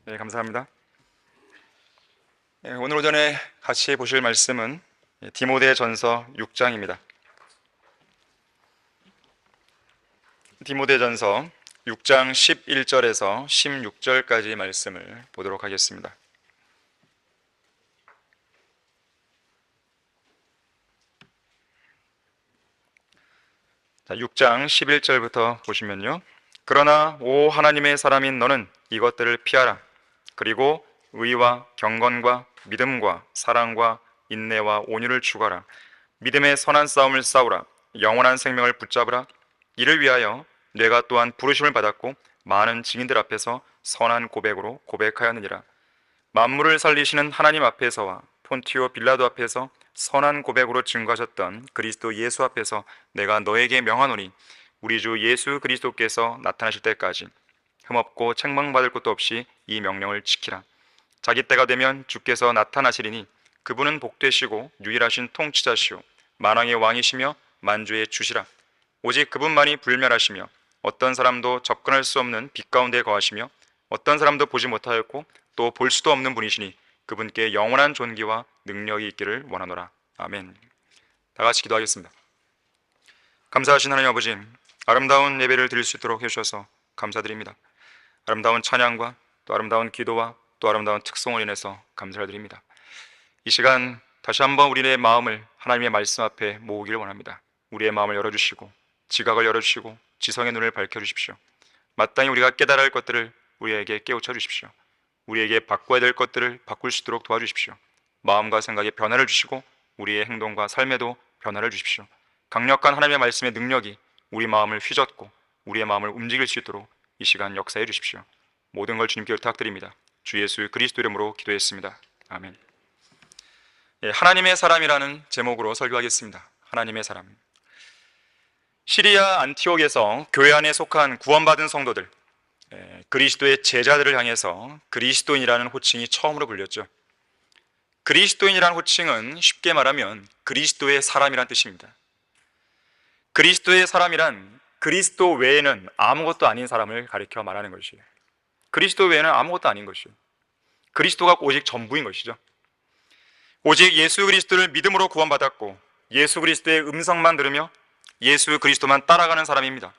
네, 감사합니다. 오늘 오전에 같이 보실 말씀은 디모데전서 6장입니다. 디모데전서 6장 11절에서 16절까지 말씀을 보도록 하겠습니다. 자, 6장 11절부터 보시면요. 그러나 오 하나님의 사람인 너는 이것들을 피하라. 그리고 의와 경건과 믿음과 사랑과 인내와 온유를 추구하라. 믿음의 선한 싸움을 싸우라. 영원한 생명을 붙잡으라. 이를 위하여 내가 또한 부르심을 받았고 많은 증인들 앞에서 선한 고백으로 고백하였느니라. 만물을 살리시는 하나님 앞에서와 폰티오 빌라도 앞에서 선한 고백으로 증거하셨던 그리스도 예수 앞에서 내가 너에게 명하노니 우리 주 예수 그리스도께서 나타나실 때까지 흠없고 책망받을 것도 없이 이 명령을 지키라. 자기 때가 되면 주께서 나타나시리니 그분은 복되시고 유일하신 통치자시오 만왕의 왕이시며 만주의 주시라. 오직 그분만이 불멸하시며 어떤 사람도 접근할 수 없는 빛 가운데 거하시며 어떤 사람도 보지 못하였고 또 볼 수도 없는 분이시니 그분께 영원한 존귀와 능력이 있기를 원하노라. 아멘. 다 같이 기도하겠습니다. 감사하신 하나님 아버지, 아름다운 예배를 드릴 수 있도록 해주셔서 감사드립니다. 아름다운 찬양과 또 아름다운 기도와 또 아름다운 특송을 인해서 감사를 드립니다. 이 시간 다시 한번 우리의 마음을 하나님의 말씀 앞에 모으기를 원합니다. 우리의 마음을 열어주시고 지각을 열어주시고 지성의 눈을 밝혀주십시오. 마땅히 우리가 깨달아야 할 것들을 우리에게 깨우쳐 주십시오. 우리에게 바꿔야 될 것들을 바꿀 수 있도록 도와주십시오. 마음과 생각에 변화를 주시고 우리의 행동과 삶에도 변화를 주십시오. 강력한 하나님의 말씀의 능력이 우리 마음을 휘젓고 우리의 마음을 움직일 수 있도록 이 시간 역사해 주십시오. 모든 걸 주님께 부탁드립니다. 주 예수 그리스도 이름으로 기도했습니다. 아멘. 하나님의 사람이라는 제목으로 설교하겠습니다. 하나님의 사람. 시리아 안티옥에서 교회 안에 속한 구원받은 성도들, 그리스도의 제자들을 향해서 그리스도인이라는 호칭이 처음으로 불렸죠. 그리스도인이라는 호칭은 쉽게 말하면 그리스도의 사람이란 뜻입니다. 그리스도의 사람이란 그리스도 외에는 아무것도 아닌 사람을 가리켜 말하는 것이에요. 그리스도 외에는 아무것도 아닌 것이에요. 그리스도가 오직 전부인 것이죠. 오직 예수 그리스도를 믿음으로 구원받았고 예수 그리스도의 음성만 들으며 예수 그리스도만 따라가는 사람입니다.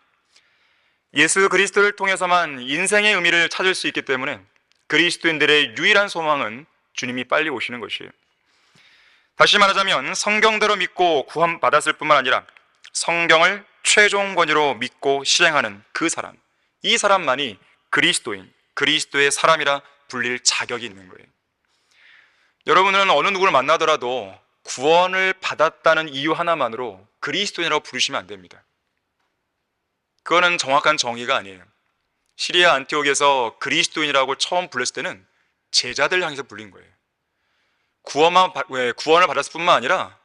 예수 그리스도를 통해서만 인생의 의미를 찾을 수 있기 때문에 그리스도인들의 유일한 소망은 주님이 빨리 오시는 것이에요. 다시 말하자면 성경대로 믿고 구원받았을 뿐만 아니라 성경을 최종 권위로 믿고 실행하는 그 사람, 이 사람만이 그리스도인, 그리스도의 사람이라 불릴 자격이 있는 거예요. 여러분은 어느 누구를 만나더라도 구원을 받았다는 이유 하나만으로 그리스도인이라고 부르시면 안 됩니다. 그거는 정확한 정의가 아니에요. 시리아 안티옥에서 그리스도인이라고 처음 불렀을 때는 제자들 향해서 불린 거예요. 구원을 받았을 뿐만 아니라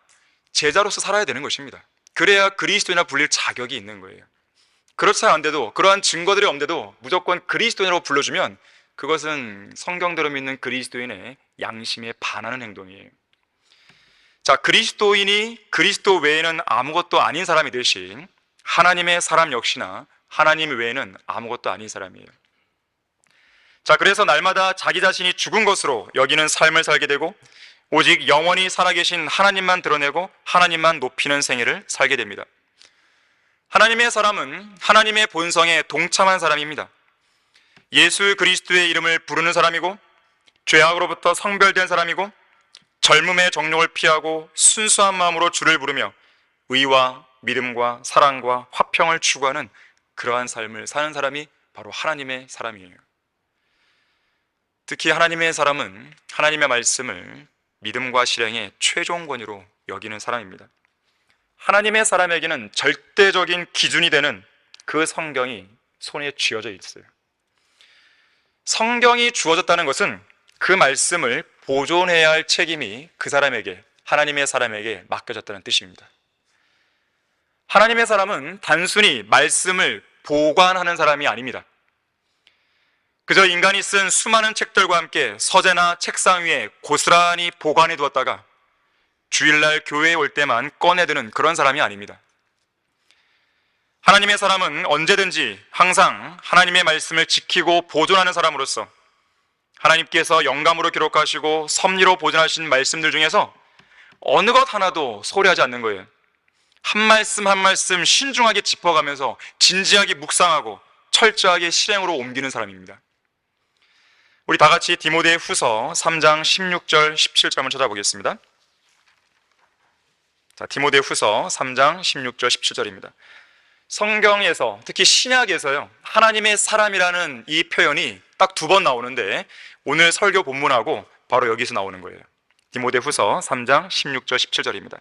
제자로서 살아야 되는 것입니다. 그래야 그리스도인이라 불릴 자격이 있는 거예요. 그렇지 않은데도, 그러한 증거들이 없는데도 무조건 그리스도인이라고 불러주면 그것은 성경대로 믿는 그리스도인의 양심에 반하는 행동이에요. 자, 그리스도인이 그리스도 외에는 아무것도 아닌 사람이듯이 하나님의 사람 역시나 하나님 외에는 아무것도 아닌 사람이에요. 자, 그래서 날마다 자기 자신이 죽은 것으로 여기는 삶을 살게 되고 오직 영원히 살아계신 하나님만 드러내고 하나님만 높이는 생애를 살게 됩니다. 하나님의 사람은 하나님의 본성에 동참한 사람입니다. 예수 그리스도의 이름을 부르는 사람이고 죄악으로부터 성별된 사람이고 젊음의 정욕을 피하고 순수한 마음으로 주를 부르며 의와 믿음과 사랑과 화평을 추구하는 그러한 삶을 사는 사람이 바로 하나님의 사람이에요. 특히 하나님의 사람은 하나님의 말씀을 믿음과 실행의 최종 권위로 여기는 사람입니다. 하나님의 사람에게는 절대적인 기준이 되는 그 성경이 손에 쥐어져 있어요. 성경이 주어졌다는 것은 그 말씀을 보존해야 할 책임이 그 사람에게, 하나님의 사람에게 맡겨졌다는 뜻입니다. 하나님의 사람은 단순히 말씀을 보관하는 사람이 아닙니다. 그저 인간이 쓴 수많은 책들과 함께 서재나 책상 위에 고스란히 보관해 두었다가 주일날 교회에 올 때만 꺼내드는 그런 사람이 아닙니다. 하나님의 사람은 언제든지 항상 하나님의 말씀을 지키고 보존하는 사람으로서 하나님께서 영감으로 기록하시고 섭리로 보존하신 말씀들 중에서 어느 것 하나도 소홀하지 않는 거예요. 한 말씀 한 말씀 신중하게 짚어가면서 진지하게 묵상하고 철저하게 실행으로 옮기는 사람입니다. 우리 다 같이 디모데 후서 3장 16절 17절 한번 찾아보겠습니다. 자, 디모데 후서 3장 16절 17절입니다. 성경에서 특히 신약에서요, 하나님의 사람이라는 이 표현이 딱 2번 나오는데 오늘 설교 본문하고 바로 여기서 나오는 거예요. 디모데 후서 3장 16절 17절입니다.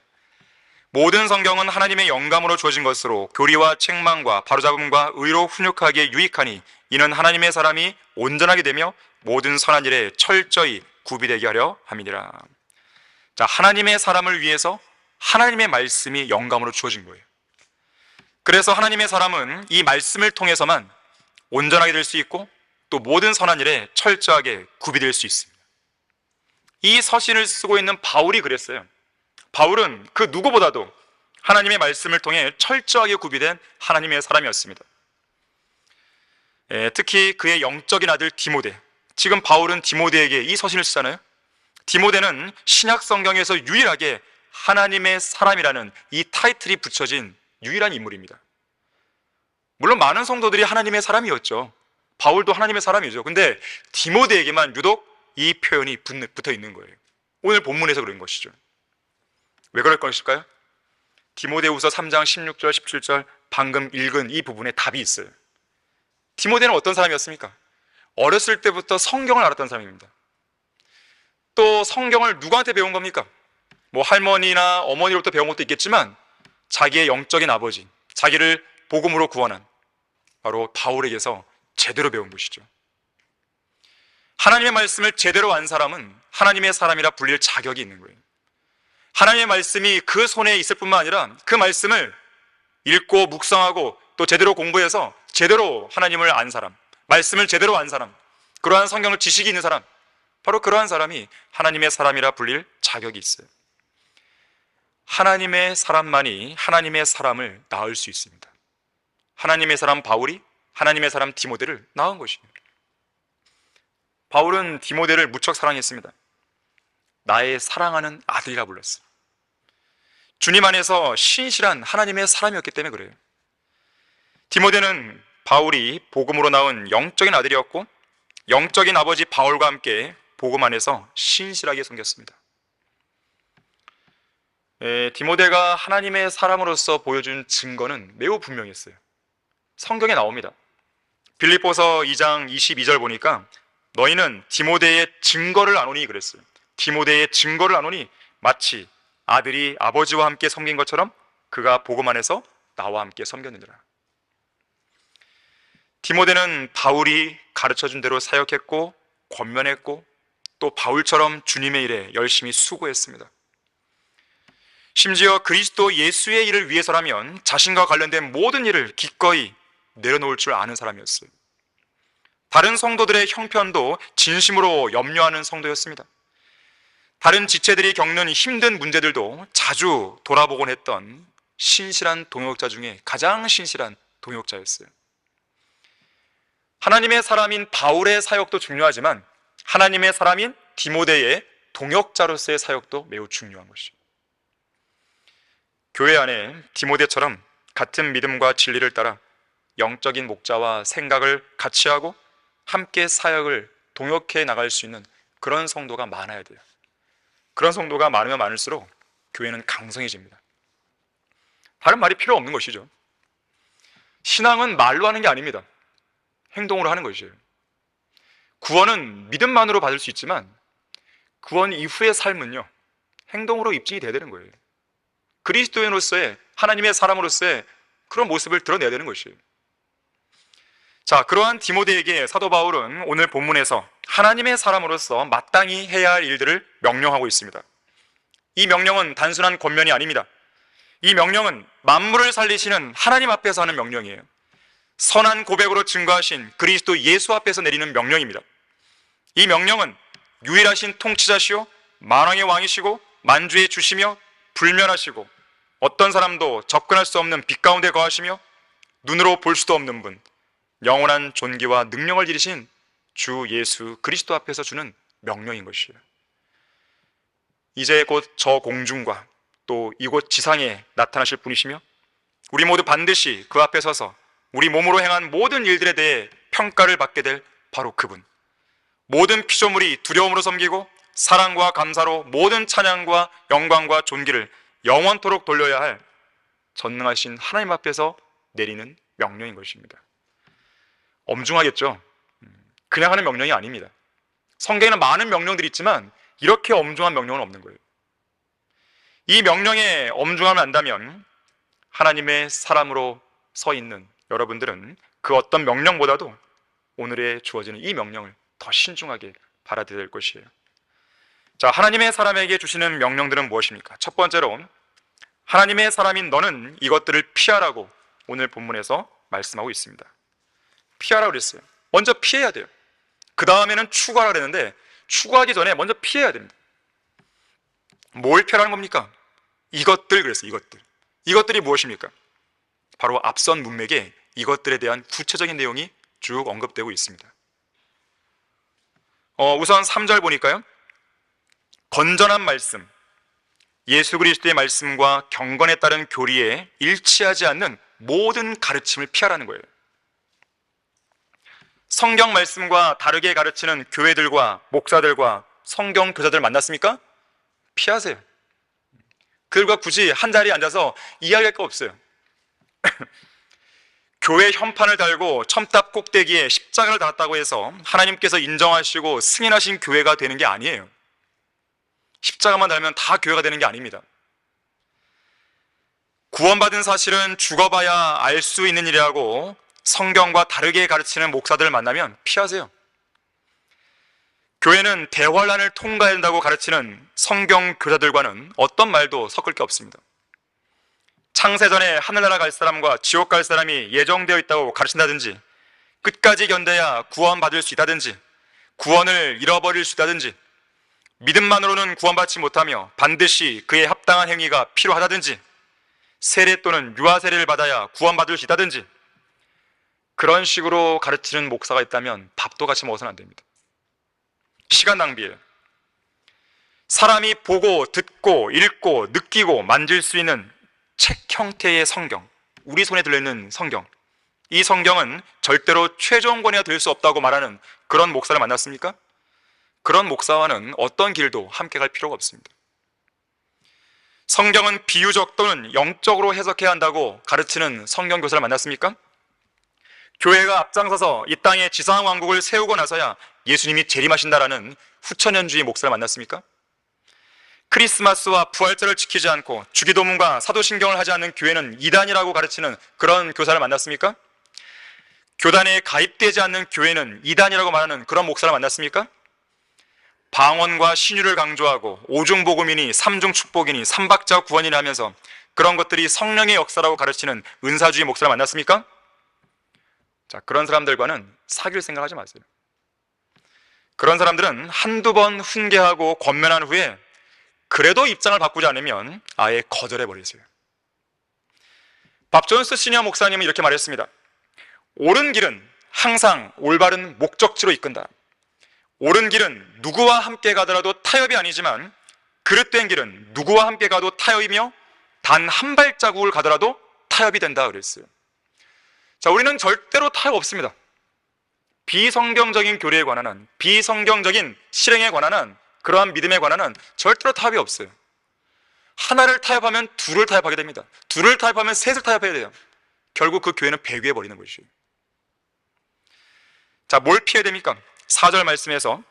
모든 성경은 하나님의 영감으로 주어진 것으로 교리와 책망과 바로잡음과 의로 훈육하기에 유익하니 이는 하나님의 사람이 온전하게 되며 모든 선한 일에 철저히 구비되게 하려 함이니라. 자, 하나님의 사람을 위해서 하나님의 말씀이 영감으로 주어진 거예요. 그래서 하나님의 사람은 이 말씀을 통해서만 온전하게 될 수 있고 또 모든 선한 일에 철저하게 구비될 수 있습니다. 이 서신을 쓰고 있는 바울이 그랬어요. 바울은 그 누구보다도 하나님의 말씀을 통해 철저하게 구비된 하나님의 사람이었습니다. 특히 그의 영적인 아들 디모데, 지금 바울은 디모데에게 이 서신을 쓰잖아요. 디모데는 신약 성경에서 유일하게 하나님의 사람이라는 이 타이틀이 붙여진 유일한 인물입니다. 물론 많은 성도들이 하나님의 사람이었죠. 바울도 하나님의 사람이죠. 근데 디모데에게만 유독 이 표현이 붙어 있는 거예요. 오늘 본문에서 그런 것이죠. 왜 그럴 것일까요? 디모데후서 3장 16절 17절 방금 읽은 이 부분에 답이 있어요. 디모데는 어떤 사람이었습니까? 어렸을 때부터 성경을 알았던 사람입니다. 또 성경을 누구한테 배운 겁니까? 뭐 할머니나 어머니로부터 배운 것도 있겠지만 자기의 영적인 아버지, 자기를 복음으로 구원한 바로 바울에게서 제대로 배운 것이죠. 하나님의 말씀을 제대로 안 사람은 하나님의 사람이라 불릴 자격이 있는 거예요. 하나님의 말씀이 그 손에 있을 뿐만 아니라 그 말씀을 읽고 묵상하고 또 제대로 공부해서 제대로 하나님을 안 사람, 말씀을 제대로 안 사람, 그러한 성경을 지식이 있는 사람, 바로 그러한 사람이 하나님의 사람이라 불릴 자격이 있어요. 하나님의 사람만이 하나님의 사람을 낳을 수 있습니다. 하나님의 사람 바울이 하나님의 사람 디모데를 낳은 것입니다. 바울은 디모데를 무척 사랑했습니다. 나의 사랑하는 아들이라 불렀어요. 주님 안에서 신실한 하나님의 사람이었기 때문에 그래요. 디모데는 바울이 복음으로 낳은 영적인 아들이었고 영적인 아버지 바울과 함께 복음 안에서 신실하게 섬겼습니다. 디모데가 하나님의 사람으로서 보여준 증거는 매우 분명했어요. 성경에 나옵니다. 빌립보서 2장 22절 보니까 너희는 디모데의 증거를 아노니 그랬어요. 디모데의 증거를 아노니 마치 아들이 아버지와 함께 섬긴 것처럼 그가 복음 안에서 나와 함께 섬겼느니라. 디모데는 바울이 가르쳐준 대로 사역했고 권면했고 또 바울처럼 주님의 일에 열심히 수고했습니다. 심지어 그리스도 예수의 일을 위해서라면 자신과 관련된 모든 일을 기꺼이 내려놓을 줄 아는 사람이었어요. 다른 성도들의 형편도 진심으로 염려하는 성도였습니다. 다른 지체들이 겪는 힘든 문제들도 자주 돌아보곤 했던 신실한 동역자 중에 가장 신실한 동역자였어요. 하나님의 사람인 바울의 사역도 중요하지만 하나님의 사람인 디모데의 동역자로서의 사역도 매우 중요한 것이죠. 교회 안에 디모데처럼 같은 믿음과 진리를 따라 영적인 목자와 생각을 같이 하고 함께 사역을 동역해 나갈 수 있는 그런 성도가 많아야 돼요. 그런 성도가 많으면 많을수록 교회는 강성해집니다. 다른 말이 필요 없는 것이죠. 신앙은 말로 하는 게 아닙니다. 행동으로 하는 것이에요. 구원은 믿음만으로 받을 수 있지만 구원 이후의 삶은요, 행동으로 입증이 돼야 되는 거예요. 그리스도인으로서의 하나님의 사람으로서의 그런 모습을 드러내야 되는 것이에요. 자, 그러한 디모데에게 사도 바울은 오늘 본문에서 하나님의 사람으로서 마땅히 해야 할 일들을 명령하고 있습니다. 이 명령은 단순한 권면이 아닙니다. 이 명령은 만물을 살리시는 하나님 앞에서 하는 명령이에요. 선한 고백으로 증거하신 그리스도 예수 앞에서 내리는 명령입니다. 이 명령은 유일하신 통치자시오 만왕의 왕이시고 만주의 주시며 불멸하시고 어떤 사람도 접근할 수 없는 빛 가운데 거하시며 눈으로 볼 수도 없는 분, 영원한 존귀와 능력을 지니신 주 예수 그리스도 앞에서 주는 명령인 것이에요. 이제 곧 저 공중과 또 이곳 지상에 나타나실 분이시며 우리 모두 반드시 그 앞에 서서 우리 몸으로 행한 모든 일들에 대해 평가를 받게 될 바로 그분, 모든 피조물이 두려움으로 섬기고 사랑과 감사로 모든 찬양과 영광과 존귀를 영원토록 돌려야 할 전능하신 하나님 앞에서 내리는 명령인 것입니다. 엄중하겠죠? 그냥 하는 명령이 아닙니다. 성경에는 많은 명령들이 있지만 이렇게 엄중한 명령은 없는 거예요. 이 명령에 엄중함을 안다면 하나님의 사람으로 서 있는 여러분들은 그 어떤 명령보다도 오늘에 주어지는 이 명령을 더 신중하게 받아들여야 될 것이에요. 자, 하나님의 사람에게 주시는 명령들은 무엇입니까? 첫 번째로 하나님의 사람인 너는 이것들을 피하라고 오늘 본문에서 말씀하고 있습니다. 피하라고 그랬어요. 먼저 피해야 돼요. 그 다음에는 추구하라 그랬는데 추구하기 전에 먼저 피해야 됩니다. 뭘 피하라는 겁니까? 이것들 그랬어요. 이것들이 무엇입니까? 바로 앞선 문맥에 이것들에 대한 구체적인 내용이 쭉 언급되고 있습니다. 우선 3절 보니까요, 건전한 말씀, 예수 그리스도의 말씀과 경건에 따른 교리에 일치하지 않는 모든 가르침을 피하라는 거예요. 성경 말씀과 다르게 가르치는 교회들과 목사들과 성경 교사들 만났습니까? 피하세요. 그들과 굳이 한 자리에 앉아서 이야기할 거 없어요. 교회 현판을 달고 첨탑 꼭대기에 십자가를 달았다고 해서 하나님께서 인정하시고 승인하신 교회가 되는 게 아니에요. 십자가만 달면 다 교회가 되는 게 아닙니다. 구원받은 사실은 죽어봐야 알 수 있는 일이라고 성경과 다르게 가르치는 목사들을 만나면 피하세요. 교회는 대환란을 통과해야 된다고 가르치는 성경 교사들과는 어떤 말도 섞을 게 없습니다. 창세전에 하늘나라 갈 사람과 지옥 갈 사람이 예정되어 있다고 가르친다든지, 끝까지 견뎌야 구원받을 수 있다든지, 구원을 잃어버릴 수 있다든지, 믿음만으로는 구원받지 못하며 반드시 그에 합당한 행위가 필요하다든지, 세례 또는 유아 세례를 받아야 구원받을 수 있다든지, 그런 식으로 가르치는 목사가 있다면 밥도 같이 먹어서는 안 됩니다. 시간 낭비예요. 사람이 보고 듣고 읽고 느끼고 만질 수 있는 책 형태의 성경, 우리 손에 들려있는 성경, 이 성경은 절대로 최종 권위가 될 수 없다고 말하는 그런 목사를 만났습니까? 그런 목사와는 어떤 길도 함께 갈 필요가 없습니다. 성경은 비유적 또는 영적으로 해석해야 한다고 가르치는 성경 교사를 만났습니까? 교회가 앞장서서 이 땅에 지상왕국을 세우고 나서야 예수님이 재림하신다라는 후천연주의 목사를 만났습니까? 크리스마스와 부활절을 지키지 않고 주기도문과 사도신경을 하지 않는 교회는 이단이라고 가르치는 그런 교사를 만났습니까? 교단에 가입되지 않는 교회는 이단이라고 말하는 그런 목사를 만났습니까? 방언과 신유를 강조하고 오중복음이니 삼중축복이니 삼박자 구원이니 하면서 그런 것들이 성령의 역사라고 가르치는 은사주의 목사를 만났습니까? 자, 그런 사람들과는 사귈 생각하지 마세요. 그런 사람들은 한두 번 훈계하고 권면한 후에 그래도 입장을 바꾸지 않으면 아예 거절해버리세요. 밥 존스 시니어 목사님은 이렇게 말했습니다. 옳은 길은 항상 올바른 목적지로 이끈다. 옳은 길은 누구와 함께 가더라도 타협이 아니지만 그릇된 길은 누구와 함께 가도 타협이며 단 한 발자국을 가더라도 타협이 된다 그랬어요. 자, 우리는 절대로 타협 없습니다. 비성경적인 교리에 관한 한, 비성경적인 실행에 관한 한, 그러한 믿음에 관한 한 절대로 타협이 없어요. 하나를 타협하면 둘을 타협하게 됩니다. 둘을 타협하면 셋을 타협해야 돼요. 결국 그 교회는 폐교해 버리는 것이에요. 자, 뭘 피해야 됩니까? 4절 말씀에서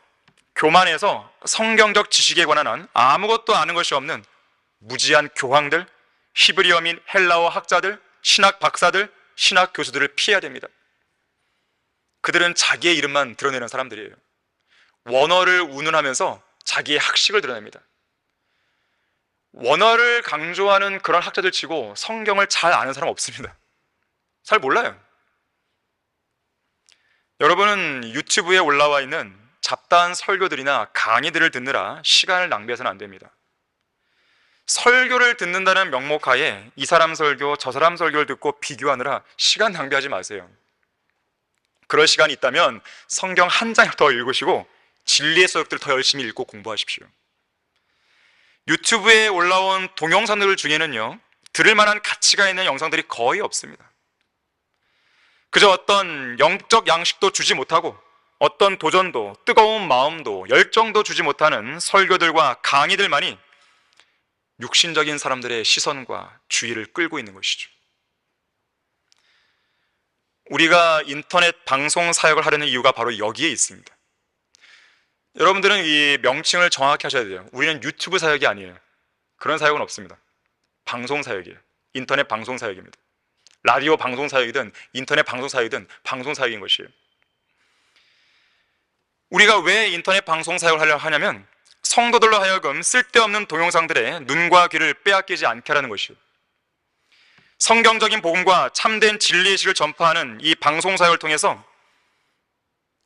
교만해서 성경적 지식에 관한 한 아무것도 아는 것이 없는 무지한 교황들, 히브리어 및 헬라어 학자들, 신학 박사들, 신학 교수들을 피해야 됩니다. 그들은 자기의 이름만 드러내는 사람들이에요. 원어를 운운하면서 자기의 학식을 드러냅니다. 원어를 강조하는 그런 학자들 치고 성경을 잘 아는 사람 없습니다. 잘 몰라요. 여러분은 유튜브에 올라와 있는 잡다한 설교들이나 강의들을 듣느라 시간을 낭비해서는 안 됩니다. 설교를 듣는다는 명목하에 이 사람 설교, 저 사람 설교를 듣고 비교하느라 시간 낭비하지 마세요. 그럴 시간이 있다면 성경 한 장을 더 읽으시고 진리의 서적들을 더 열심히 읽고 공부하십시오. 유튜브에 올라온 동영상들 중에는요, 들을 만한 가치가 있는 영상들이 거의 없습니다. 그저 어떤 영적 양식도 주지 못하고 어떤 도전도, 뜨거운 마음도, 열정도 주지 못하는 설교들과 강의들만이 육신적인 사람들의 시선과 주의를 끌고 있는 것이죠. 우리가 인터넷 방송 사역을 하려는 이유가 바로 여기에 있습니다. 여러분들은 이 명칭을 정확히 하셔야 돼요. 우리는 유튜브 사역이 아니에요. 그런 사역은 없습니다. 방송 사역이에요. 인터넷 방송 사역입니다. 라디오 방송 사역이든 인터넷 방송 사역이든 방송 사역인 것이에요. 우리가 왜 인터넷 방송 사역을 하려고 하냐면 성도들로 하여금 쓸데없는 동영상들에 눈과 귀를 빼앗기지 않게 하라는 것이에요. 성경적인 복음과 참된 진리의식을 전파하는 이 방송 사역을 통해서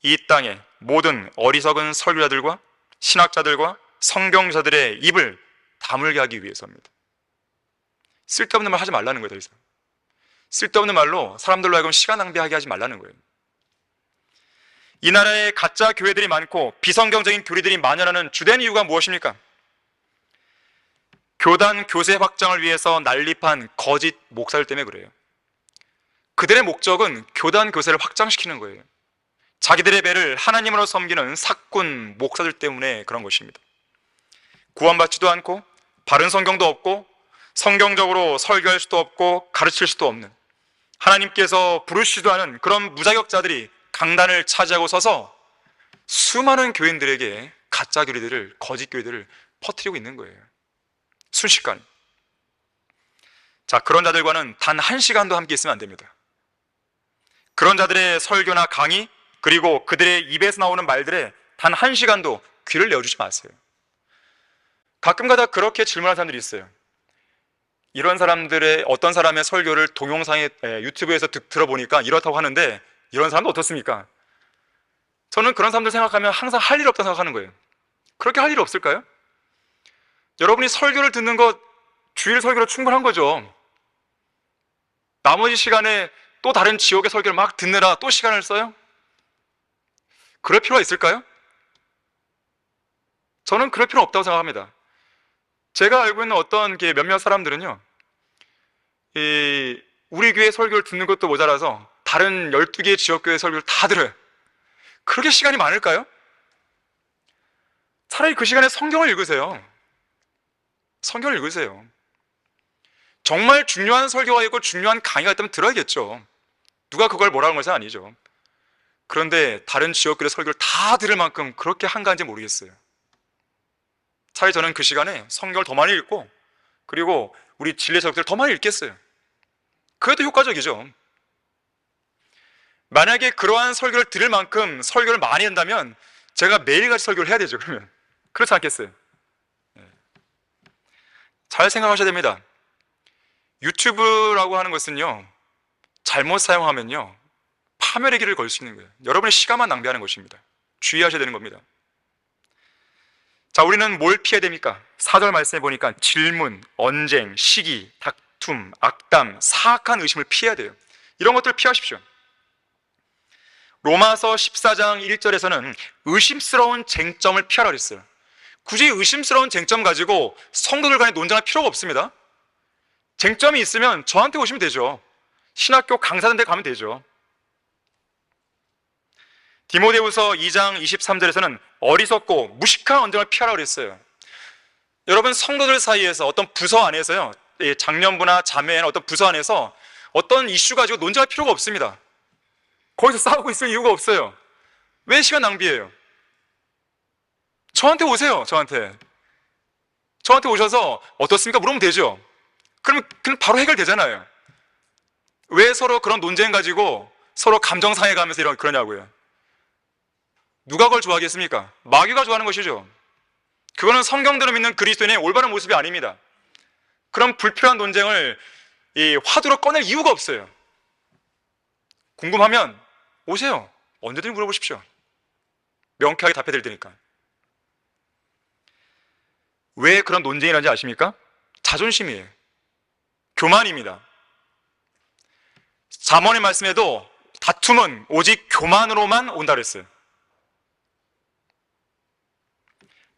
이 땅의 모든 어리석은 설교자들과 신학자들과 성경자들의 입을 다물게 하기 위해서입니다. 쓸데없는 말 하지 말라는 거예요. 더 이상 쓸데없는 말로 사람들로 하여금 시간 낭비하게 하지 말라는 거예요. 이 나라에 가짜 교회들이 많고 비성경적인 교리들이 만연하는 주된 이유가 무엇입니까? 교단 교세 확장을 위해서 난립한 거짓 목사들 때문에 그래요. 그들의 목적은 교단 교세를 확장시키는 거예요. 자기들의 배를 하나님으로 섬기는 사꾼 목사들 때문에 그런 것입니다. 구원받지도 않고 바른 성경도 없고 성경적으로 설교할 수도 없고 가르칠 수도 없는, 하나님께서 부르시지도 않은 그런 무자격자들이 강단을 차지하고 서서 수많은 교인들에게 가짜 교리들을, 거짓 교리들을 퍼뜨리고 있는 거예요. 순식간에. 자, 그런 자들과는 단 한 시간도 함께 있으면 안 됩니다. 그런 자들의 설교나 강의, 그리고 그들의 입에서 나오는 말들에 단 한 시간도 귀를 내어주지 마세요. 가끔가다 그렇게 질문하는 사람들이 있어요. 이런 사람들의, 어떤 사람의 설교를 동영상에 유튜브에서 들어보니까 이렇다고 하는데 이런 사람도 어떻습니까? 저는 그런 사람들 생각하면 항상 할 일 없다고 생각하는 거예요. 그렇게 할 일 없을까요? 여러분이 설교를 듣는 것, 주일 설교로 충분한 거죠. 나머지 시간에 또 다른 지옥의 설교를 막 듣느라 또 시간을 써요? 그럴 필요가 있을까요? 저는 그럴 필요는 없다고 생각합니다. 제가 알고 있는 어떤 몇몇 사람들은요, 우리 교회 설교를 듣는 것도 모자라서 다른 12개의 지역교회 설교를 다 들어요. 그렇게 시간이 많을까요? 차라리 그 시간에 성경을 읽으세요. 성경을 읽으세요. 정말 중요한 설교가 있고 중요한 강의가 있다면 들어야겠죠. 누가 그걸 뭐라는 것이 아니죠. 그런데 다른 지역교회 설교를 다 들을 만큼 그렇게 한가한지 모르겠어요. 차라리 저는 그 시간에 성경을 더 많이 읽고, 그리고 우리 진리의 서적들을 더 많이 읽겠어요. 그게 더 효과적이죠. 만약에 그러한 설교를 들을 만큼 설교를 많이 한다면 제가 매일같이 설교를 해야 되죠. 그러면 그렇지 않겠어요? 잘 생각하셔야 됩니다. 유튜브라고 하는 것은요, 잘못 사용하면요 파멸의 길을 걸 수 있는 거예요. 여러분의 시간만 낭비하는 것입니다. 주의하셔야 되는 겁니다. 자, 우리는 뭘 피해야 됩니까? 4절 말씀해 보니까 질문, 언쟁, 시기, 다툼, 악담, 사악한 의심을 피해야 돼요. 이런 것들을 피하십시오. 로마서 14장 1절에서는 의심스러운 쟁점을 피하라 그랬어요. 굳이 의심스러운 쟁점 가지고 성도들 간에 논쟁할 필요가 없습니다. 쟁점이 있으면 저한테 오시면 되죠. 신학교 강사들한테 가면 되죠. 디모데후서 2장 23절에서는 어리석고 무식한 언쟁을 피하라 그랬어요. 여러분, 성도들 사이에서 어떤 부서 안에서요, 장년부나 자매나 어떤 부서 안에서 어떤 이슈 가지고 논쟁할 필요가 없습니다. 거기서 싸우고 있을 이유가 없어요. 왜 시간 낭비해요? 저한테 오세요. 저한테 오셔서 어떻습니까? 물으면 되죠. 그러면 그냥 바로 해결되잖아요. 왜 서로 그런 논쟁 가지고 서로 감정 상해가면서 그러냐고요. 누가 그걸 좋아하겠습니까? 마귀가 좋아하는 것이죠. 그거는 성경대로 믿는 그리스도인의 올바른 모습이 아닙니다. 그런 불필요한 논쟁을 이 화두로 꺼낼 이유가 없어요. 궁금하면 오세요. 언제든지 물어보십시오. 명쾌하게 답해드릴 테니까. 왜 그런 논쟁이 일어나는지 아십니까? 자존심이에요. 교만입니다. 잠언의 말씀에도 다툼은 오직 교만으로만 온다 그랬어요.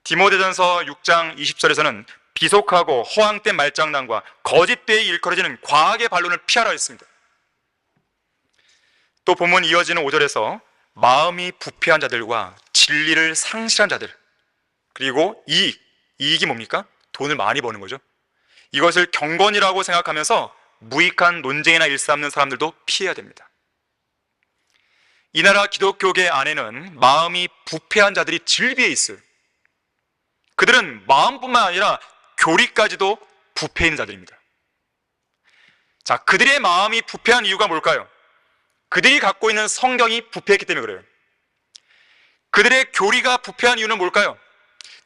디모데전서 6장 20절에서는 비속하고 허황된 말장난과 거짓되이 일컬어지는 과학의 반론을 피하라 했습니다. 또 본문 이어지는 5절에서 마음이 부패한 자들과 진리를 상실한 자들, 그리고 이익이 뭡니까? 돈을 많이 버는 거죠. 이것을 경건이라고 생각하면서 무익한 논쟁이나 일삼는 사람들도 피해야 됩니다. 이 나라 기독교계 안에는 마음이 부패한 자들이 질비해 있어요. 그들은 마음뿐만 아니라 교리까지도 부패인 자들입니다. 자, 그들의 마음이 부패한 이유가 뭘까요? 그들이 갖고 있는 성경이 부패했기 때문에 그래요. 그들의 교리가 부패한 이유는 뭘까요?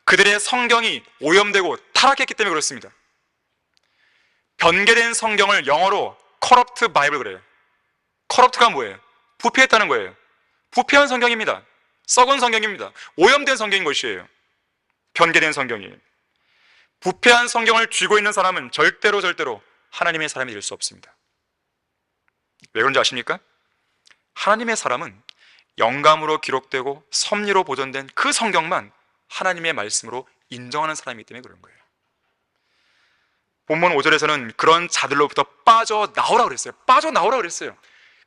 그들의 성경이 오염되고 타락했기 때문에 그렇습니다. 변개된 성경을 영어로 corrupt 바이블 그래요. corrupt가 뭐예요? 부패했다는 거예요. 부패한 성경입니다. 썩은 성경입니다. 오염된 성경인 것이에요. 변개된 성경이에요. 부패한 성경을 쥐고 있는 사람은 절대로 하나님의 사람이 될 수 없습니다. 왜 그런지 아십니까? 하나님의 사람은 영감으로 기록되고 섭리로 보존된 그 성경만 하나님의 말씀으로 인정하는 사람이기 때문에 그런 거예요. 본문 5절에서는 그런 자들로부터 빠져나오라 그랬어요. 빠져나오라 그랬어요.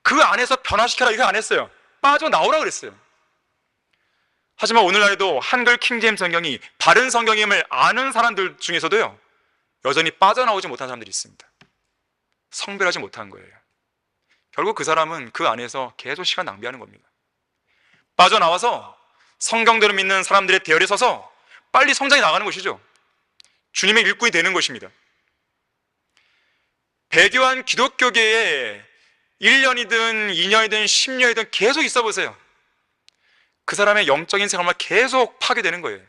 그 안에서 변화시켜라 이거 안 했어요. 빠져나오라 그랬어요. 하지만 오늘날에도 한글 킹제임스 성경이 바른 성경임을 아는 사람들 중에서도요, 여전히 빠져나오지 못한 사람들이 있습니다. 성별하지 못한 거예요. 결국 그 사람은 그 안에서 계속 시간 낭비하는 겁니다. 빠져나와서 성경대로 믿는 사람들의 대열에 서서 빨리 성장해 나가는 것이죠. 주님의 일꾼이 되는 것입니다. 배교한 기독교계에 1년이든 2년이든 10년이든 계속 있어 보세요. 그 사람의 영적인 생활만 계속 파괴되는 거예요.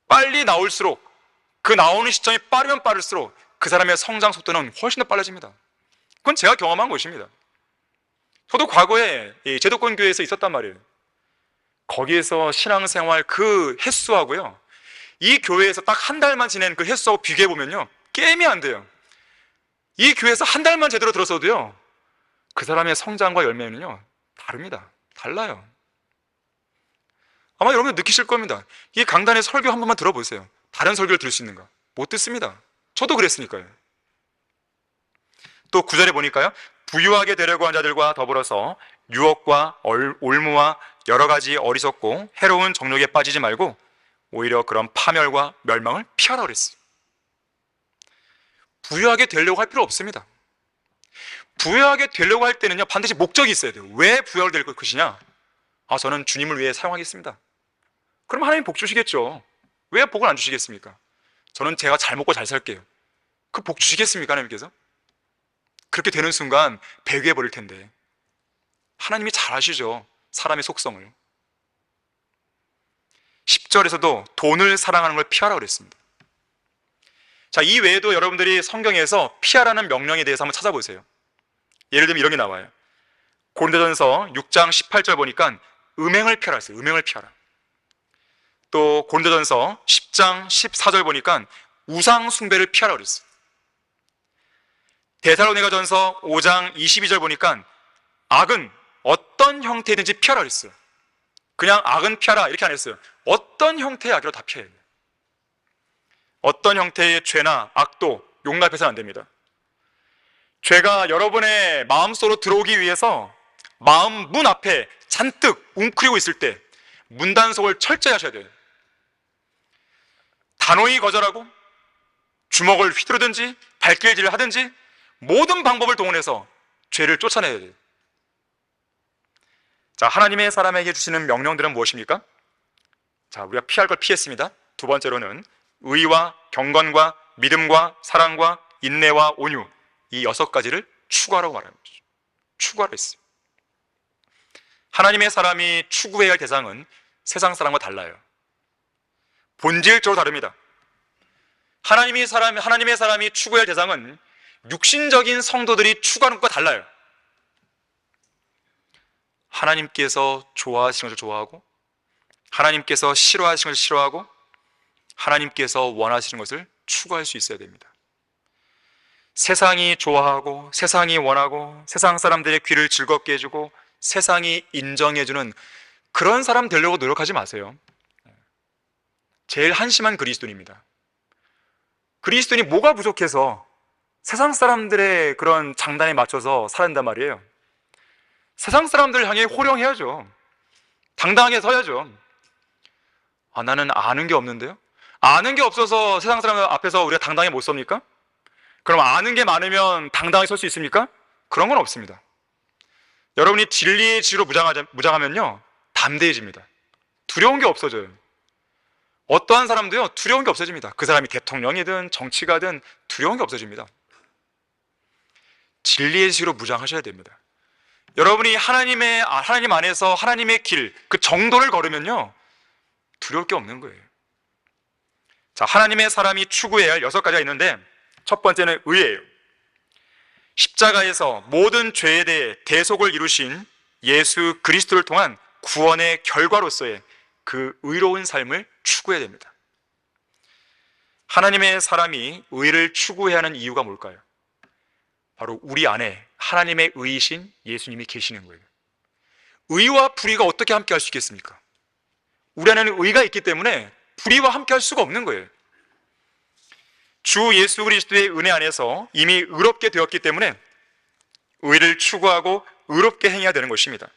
빨리 나올수록, 그 나오는 시점이 빠르면 빠를수록 그 사람의 성장 속도는 훨씬 더 빨라집니다. 그건 제가 경험한 것입니다. 저도 과거에 제도권 교회에서 있었단 말이에요. 거기에서 신앙생활 그 횟수하고요, 이 교회에서 딱 한 달만 지낸 그 횟수하고 비교해보면요, 게임이 안 돼요. 이 교회에서 한 달만 제대로 들었어도요, 그 사람의 성장과 열매는요 다릅니다. 달라요. 아마 여러분 느끼실 겁니다. 이 강단의 설교 한 번만 들어보세요. 다른 설교를 들을 수 있는가? 못 듣습니다. 저도 그랬으니까요. 또 9절에 보니까요, 부유하게 되려고 한 자들과 더불어서 유혹과 올무와 여러 가지 어리석고 해로운 정욕에 빠지지 말고 오히려 그런 파멸과 멸망을 피하라 그랬어요. 부유하게 되려고 할 필요 없습니다. 부유하게 되려고 할 때는요, 반드시 목적이 있어야 돼요. 왜 부유하게 될 것이냐? 저는 주님을 위해 사용하겠습니다. 그럼 하나님 복 주시겠죠. 왜 복을 안 주시겠습니까? 저는 제가 잘 먹고 잘 살게요. 그 복 주시겠습니까, 하나님께서? 그렇게 되는 순간 배교해 버릴 텐데. 하나님이 잘 아시죠, 사람의 속성을. 10절에서도 돈을 사랑하는 걸 피하라 그랬습니다. 자, 이 외에도 여러분들이 성경에서 피하라는 명령에 대해서 한번 찾아보세요. 예를 들면 이런 게 나와요. 고린도전서 6장 18절 보니까 음행을 피하라 했어요. 음행을 피하라. 또 고린도전서 10장 14절 보니까 우상 숭배를 피하라 그랬어요. 데살로니가전서 5장 22절 보니까 악은 어떤 형태든지 피하라 그랬어요. 그냥 악은 피하라 이렇게 안 했어요. 어떤 형태의 악이라도 다 피해야 돼요. 어떤 형태의 죄나 악도 용납해서는 안 됩니다. 죄가 여러분의 마음속으로 들어오기 위해서 마음 문 앞에 잔뜩 웅크리고 있을 때 문단속을 철저히 하셔야 돼요. 단호히 거절하고 주먹을 휘두르든지 발길질을 하든지 모든 방법을 동원해서 죄를 쫓아내야 돼요. 자, 하나님의 사람에게 주시는 명령들은 무엇입니까? 자, 우리가 피할 걸 피했습니다. 두 번째로는 의와 경건과 믿음과 사랑과 인내와 온유, 이 6가지를 추구하라고 말하는 거죠. 추구하라 했어요. 하나님의 사람이 추구해야 할 대상은 세상 사람과 달라요. 본질적으로 다릅니다. 하나님의 사람이 추구해야 할 대상은 육신적인 성도들이 추구하는 것과 달라요. 하나님께서 좋아하시는 것을 좋아하고, 하나님께서 싫어하시는 것을 싫어하고, 하나님께서 원하시는 것을 추구할 수 있어야 됩니다. 세상이 좋아하고 세상이 원하고 세상 사람들의 귀를 즐겁게 해주고 세상이 인정해주는 그런 사람 되려고 노력하지 마세요. 제일 한심한 그리스도인입니다. 그리스도인이 뭐가 부족해서 세상 사람들의 그런 장단에 맞춰서 살아낸단 말이에요. 세상 사람들을 향해 호령해야죠. 당당하게 서야죠. 나는 아는 게 없는데요? 아는 게 없어서 세상 사람들 앞에서 우리가 당당히 못 섭니까? 그럼 아는 게 많으면 당당히 설 수 있습니까? 그런 건 없습니다. 여러분이 진리의 지로 무장하면요, 담대해집니다. 두려운 게 없어져요. 어떠한 사람도요, 두려운 게 없어집니다. 그 사람이 대통령이든 정치가든 두려운 게 없어집니다. 진리의 지로 무장하셔야 됩니다. 여러분이 하나님 안에서 하나님의 길, 그 정도를 걸으면요, 두려울 게 없는 거예요. 자, 하나님의 사람이 추구해야 할 6가지가 있는데, 첫 번째는 의예요. 십자가에서 모든 죄에 대해 대속을 이루신 예수 그리스도를 통한 구원의 결과로서의 그 의로운 삶을 추구해야 됩니다. 하나님의 사람이 의를 추구해야 하는 이유가 뭘까요? 바로 우리 안에 하나님의 의이신 예수님이 계시는 거예요. 의와 불의가 어떻게 함께 할 수 있겠습니까? 우리 안에는 의가 있기 때문에 불의와 함께 할 수가 없는 거예요. 주 예수 그리스도의 은혜 안에서 이미 의롭게 되었기 때문에 의를 추구하고 의롭게 행해야 되는 것입니다.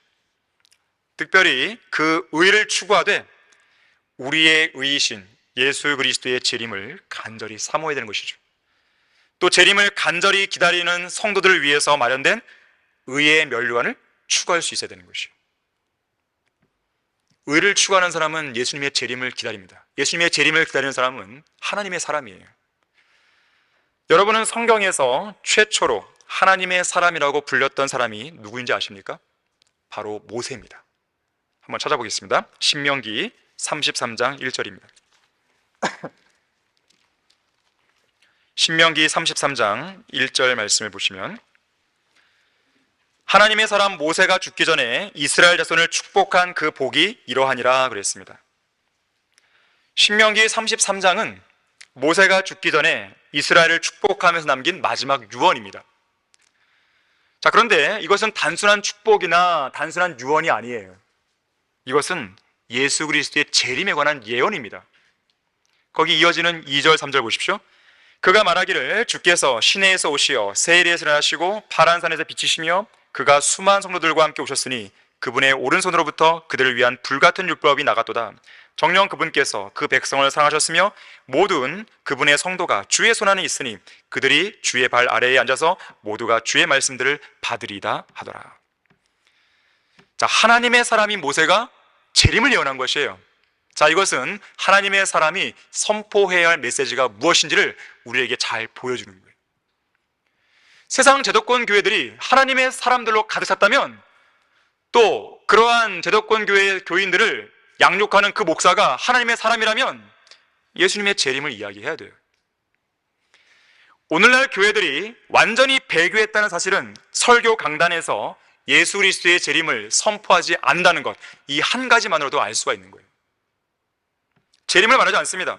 특별히 그 의를 추구하되 우리의 의이신 예수 그리스도의 재림을 간절히 사모해야 되는 것이죠. 또 재림을 간절히 기다리는 성도들을 위해서 마련된 의의 면류관을 추구할 수 있어야 되는 것이죠. 의를 추구하는 사람은 예수님의 재림을 기다립니다. 예수님의 재림을 기다리는 사람은 하나님의 사람이에요. 여러분은 성경에서 최초로 하나님의 사람이라고 불렸던 사람이 누구인지 아십니까? 바로 모세입니다. 한번 찾아보겠습니다. 신명기 33장 1절입니다. 신명기 33장 1절 말씀을 보시면 하나님의 사람 모세가 죽기 전에 이스라엘 자손을 축복한 그 복이 이러하니라 그랬습니다. 신명기 33장은 모세가 죽기 전에 이스라엘을 축복하면서 남긴 마지막 유언입니다. 자, 그런데 이것은 단순한 축복이나 단순한 유언이 아니에요. 이것은 예수 그리스도의 재림에 관한 예언입니다. 거기 이어지는 2절, 3절 보십시오. 그가 말하기를 주께서 시내에서 오시어 세일에서 일어나시고 파란 산에서 비치시며 그가 수많은 성도들과 함께 오셨으니 그분의 오른손으로부터 그들을 위한 불같은 율법이 나갔도다. 정녕 그분께서 그 백성을 사랑하셨으며 모든 그분의 성도가 주의 손 안에 있으니 그들이 주의 발 아래에 앉아서 모두가 주의 말씀들을 받으리다 하더라. 자, 하나님의 사람인 모세가 재림을 예언한 것이에요. 자, 이것은 하나님의 사람이 선포해야 할 메시지가 무엇인지를 우리에게 잘 보여주는 거예요. 세상 제도권 교회들이 하나님의 사람들로 가득 찼다면 또 그러한 제도권 교회 교인들을 양육하는 그 목사가 하나님의 사람이라면 예수님의 재림을 이야기해야 돼요. 오늘날 교회들이 완전히 배교했다는 사실은 설교 강단에서 예수 그리스도의 재림을 선포하지 않는다는 것, 이 한 가지만으로도 알 수가 있는 거예요. 재림을 말하지 않습니다.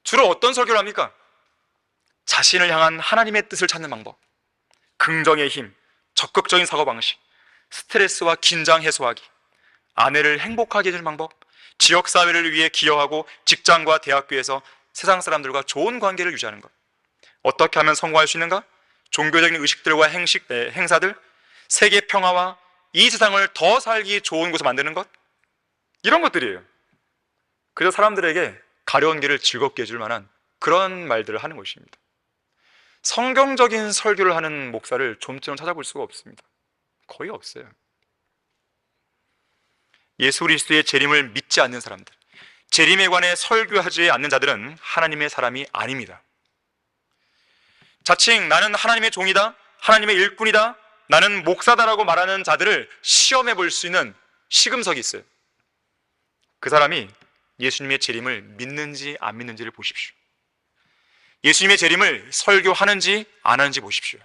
주로 어떤 설교를 합니까? 자신을 향한 하나님의 뜻을 찾는 방법, 긍정의 힘, 적극적인 사고방식, 스트레스와 긴장 해소하기, 아내를 행복하게 해주는 방법, 지역사회를 위해 기여하고 직장과 대학교에서 세상 사람들과 좋은 관계를 유지하는 것, 어떻게 하면 성공할 수 있는가? 종교적인 의식들과 행사들, 세계 평화와 이 세상을 더 살기 좋은 곳을 만드는 것, 이런 것들이에요. 그래서 사람들에게 가려운 길을 즐겁게 해줄 만한 그런 말들을 하는 것입니다. 성경적인 설교를 하는 목사를 좀처럼 찾아볼 수가 없습니다. 거의 없어요. 예수 그리스도의 재림을 믿지 않는 사람들, 재림에 관해 설교하지 않는 자들은 하나님의 사람이 아닙니다. 자칭 나는 하나님의 종이다, 하나님의 일꾼이다, 나는 목사다라고 말하는 자들을 시험해 볼 수 있는 시금석이 있어요. 그 사람이 예수님의 재림을 믿는지 안 믿는지를 보십시오. 예수님의 재림을 설교하는지 안 하는지 보십시오.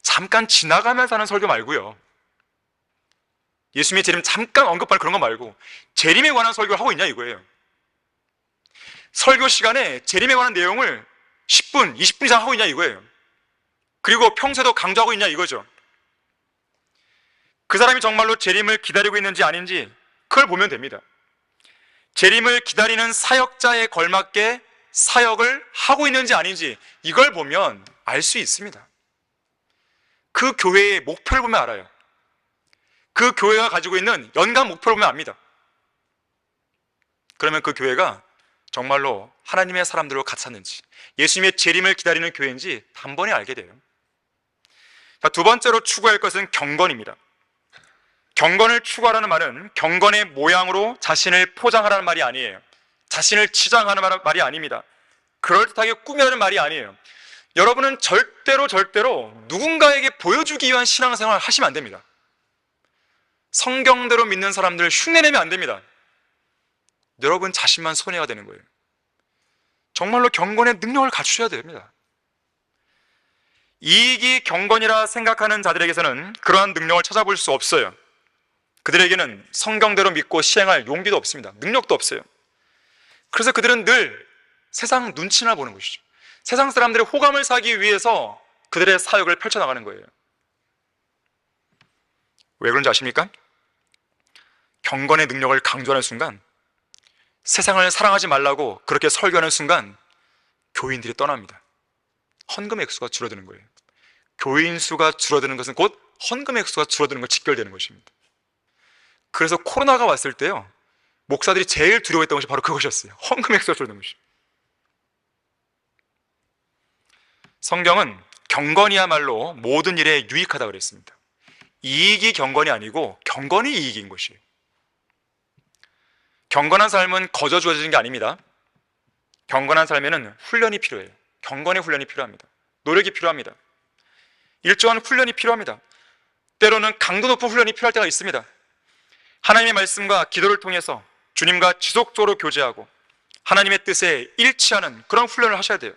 잠깐 지나가면서 하는 설교 말고요, 예수님의 재림 잠깐 언급하는 그런 거 말고 재림에 관한 설교를 하고 있냐 이거예요. 설교 시간에 재림에 관한 내용을 10분, 20분 이상 하고 있냐 이거예요. 그리고 평소에도 강조하고 있냐 이거죠. 그 사람이 정말로 재림을 기다리고 있는지 아닌지 그걸 보면 됩니다. 재림을 기다리는 사역자에 걸맞게 사역을 하고 있는지 아닌지 이걸 보면 알 수 있습니다. 그 교회의 목표를 보면 알아요. 그 교회가 가지고 있는 연간 목표를 보면 압니다. 그러면 그 교회가 정말로 하나님의 사람들로 같이 샀는지, 예수님의 재림을 기다리는 교회인지 단번에 알게 돼요. 자, 두 번째로 추구할 것은 경건입니다. 경건을 추구하라는 말은 경건의 모양으로 자신을 포장하라는 말이 아니에요. 자신을 치장하는 말이 아닙니다. 그럴듯하게 꾸미라는 말이 아니에요. 여러분은 절대로 누군가에게 보여주기 위한 신앙생활을 하시면 안 됩니다. 성경대로 믿는 사람들 흉내내면 안 됩니다. 여러분 자신만 손해가 되는 거예요. 정말로 경건의 능력을 갖추셔야 됩니다. 이익이 경건이라 생각하는 자들에게서는 그러한 능력을 찾아볼 수 없어요. 그들에게는 성경대로 믿고 시행할 용기도 없습니다. 능력도 없어요. 그래서 그들은 늘 세상 눈치나 보는 것이죠. 세상 사람들의 호감을 사기 위해서 그들의 사역을 펼쳐나가는 거예요. 왜 그런지 아십니까? 경건의 능력을 강조하는 순간, 세상을 사랑하지 말라고 그렇게 설교하는 순간 교인들이 떠납니다. 헌금 액수가 줄어드는 거예요. 교인 수가 줄어드는 것은 곧 헌금 액수가 줄어드는 것 직결되는 것입니다. 그래서 코로나가 왔을 때요, 목사들이 제일 두려워했던 것이 바로 그것이었어요. 헌금 액수가 줄어드는 것이. 성경은 경건이야말로 모든 일에 유익하다고 그랬습니다. 이익이 경건이 아니고 경건이 이익인 것이에요. 경건한 삶은 거저 주어지는 게 아닙니다. 경건한 삶에는 훈련이 필요해요. 경건의 훈련이 필요합니다. 노력이 필요합니다. 일정한 훈련이 필요합니다. 때로는 강도 높은 훈련이 필요할 때가 있습니다. 하나님의 말씀과 기도를 통해서 주님과 지속적으로 교제하고 하나님의 뜻에 일치하는 그런 훈련을 하셔야 돼요.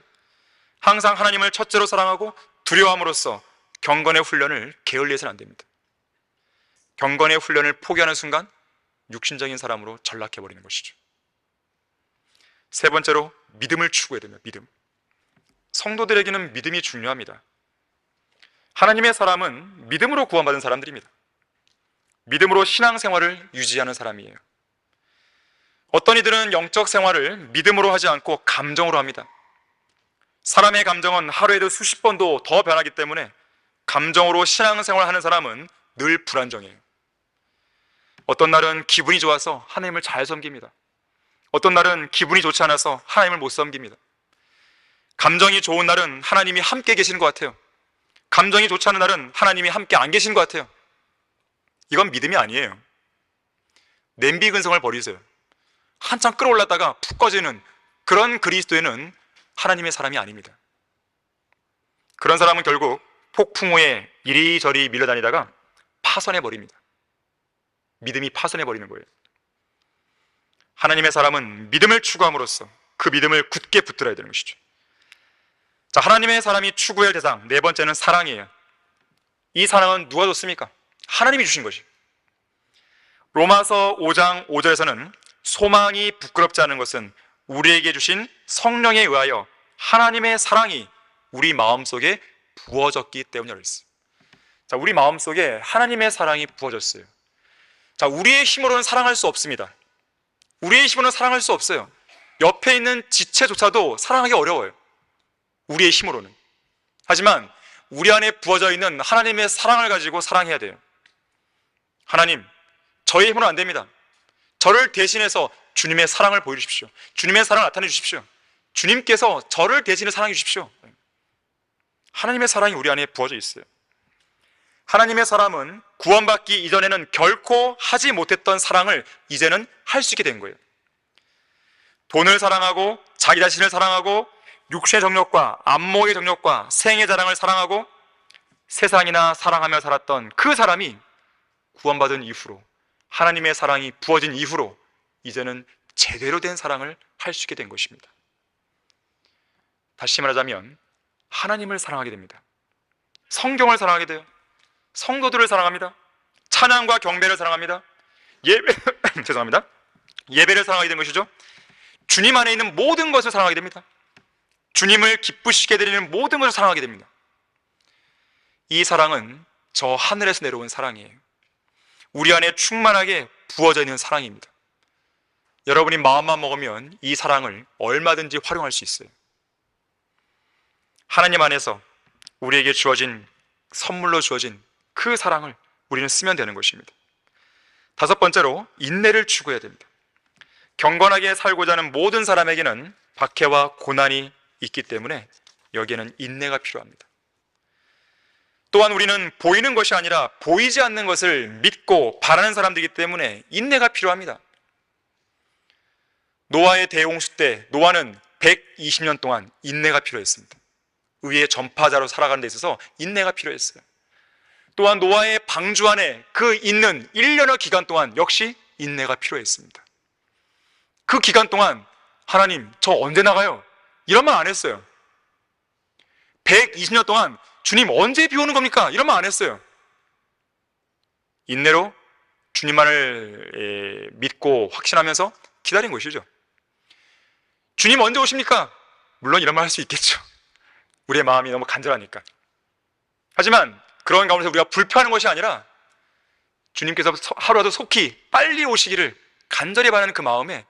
항상 하나님을 첫째로 사랑하고 두려워함으로써 경건의 훈련을 게을리해서는 안 됩니다. 경건의 훈련을 포기하는 순간 육신적인 사람으로 전락해버리는 것이죠. 세 번째로 믿음을 추구해야 됩니다. 믿음. 성도들에게는 믿음이 중요합니다. 하나님의 사람은 믿음으로 구원받은 사람들입니다. 믿음으로 신앙생활을 유지하는 사람이에요. 어떤 이들은 영적 생활을 믿음으로 하지 않고 감정으로 합니다. 사람의 감정은 하루에도 수십 번도 더 변하기 때문에 감정으로 신앙생활을 하는 사람은 늘 불안정해요. 어떤 날은 기분이 좋아서 하나님을 잘 섬깁니다. 어떤 날은 기분이 좋지 않아서 하나님을 못 섬깁니다. 감정이 좋은 날은 하나님이 함께 계시는 것 같아요. 감정이 좋지 않은 날은 하나님이 함께 안 계시는 것 같아요. 이건 믿음이 아니에요. 냄비 근성을 버리세요. 한참 끌어올랐다가 푹 꺼지는 그런 그리스도인은 하나님의 사람이 아닙니다. 그런 사람은 결국 폭풍우에 이리저리 밀려다니다가 파손해버립니다. 믿음이 파손해버리는 거예요. 하나님의 사람은 믿음을 추구함으로써 그 믿음을 굳게 붙들어야 되는 것이죠. 자, 하나님의 사람이 추구할 대상 네 번째는 사랑이에요. 이 사랑은 누가 줬습니까? 하나님이 주신 것이. 로마서 5장 5절에서는 소망이 부끄럽지 않은 것은 우리에게 주신 성령에 의하여 하나님의 사랑이 우리 마음속에 부어졌기 때문이라고 했어요. 자, 우리 마음속에 하나님의 사랑이 부어졌어요. 자, 우리의 힘으로는 사랑할 수 없습니다. 우리의 힘으로는 사랑할 수 없어요. 옆에 있는 지체조차도 사랑하기 어려워요. 우리의 힘으로는. 하지만 우리 안에 부어져 있는 하나님의 사랑을 가지고 사랑해야 돼요. 하나님, 저의 힘으로는 안 됩니다. 저를 대신해서 주님의 사랑을 보여주십시오. 주님의 사랑을 나타내 주십시오. 주님께서 저를 대신해 사랑해 주십시오. 하나님의 사랑이 우리 안에 부어져 있어요. 하나님의 사람은 구원받기 이전에는 결코 하지 못했던 사랑을 이제는 할 수 있게 된 거예요. 돈을 사랑하고 자기 자신을 사랑하고 육신의 정욕과 안목의 정욕과 생의 자랑을 사랑하고 세상이나 사랑하며 살았던 그 사람이 구원받은 이후로, 하나님의 사랑이 부어진 이후로 이제는 제대로 된 사랑을 할 수 있게 된 것입니다. 다시 말하자면 하나님을 사랑하게 됩니다. 성경을 사랑하게 돼요. 성도들을 사랑합니다. 찬양과 경배를 사랑합니다. 죄송합니다. 예배를 사랑하게 된 것이죠. 주님 안에 있는 모든 것을 사랑하게 됩니다. 주님을 기쁘시게 드리는 모든 것을 사랑하게 됩니다. 이 사랑은 저 하늘에서 내려온 사랑이에요. 우리 안에 충만하게 부어져 있는 사랑입니다. 여러분이 마음만 먹으면 이 사랑을 얼마든지 활용할 수 있어요. 하나님 안에서 우리에게 주어진, 선물로 주어진 그 사랑을 우리는 쓰면 되는 것입니다. 다섯 번째로, 인내를 추구해야 됩니다. 경건하게 살고자 하는 모든 사람에게는 박해와 고난이 있기 때문에 여기에는 인내가 필요합니다. 또한 우리는 보이는 것이 아니라 보이지 않는 것을 믿고 바라는 사람들이기 때문에 인내가 필요합니다. 노아의 대홍수 때 노아는 120년 동안 인내가 필요했습니다. 의의 전파자로 살아가는 데 있어서 인내가 필요했어요. 또한 노아의 방주 안에 그 있는 1년의 기간 동안 역시 인내가 필요했습니다. 그 기간 동안 하나님, 저 언제 나가요? 이런 말 안 했어요. 120년 동안 주님 언제 비 오는 겁니까? 이런 말 안 했어요. 인내로 주님만을 믿고 확신하면서 기다린 것이죠. 주님 언제 오십니까? 물론 이런 말 할 수 있겠죠. 우리의 마음이 너무 간절하니까. 하지만 그런 가운데서 우리가 불평하는 것이 아니라 주님께서 하루라도 속히 빨리 오시기를 간절히 바라는 그 마음에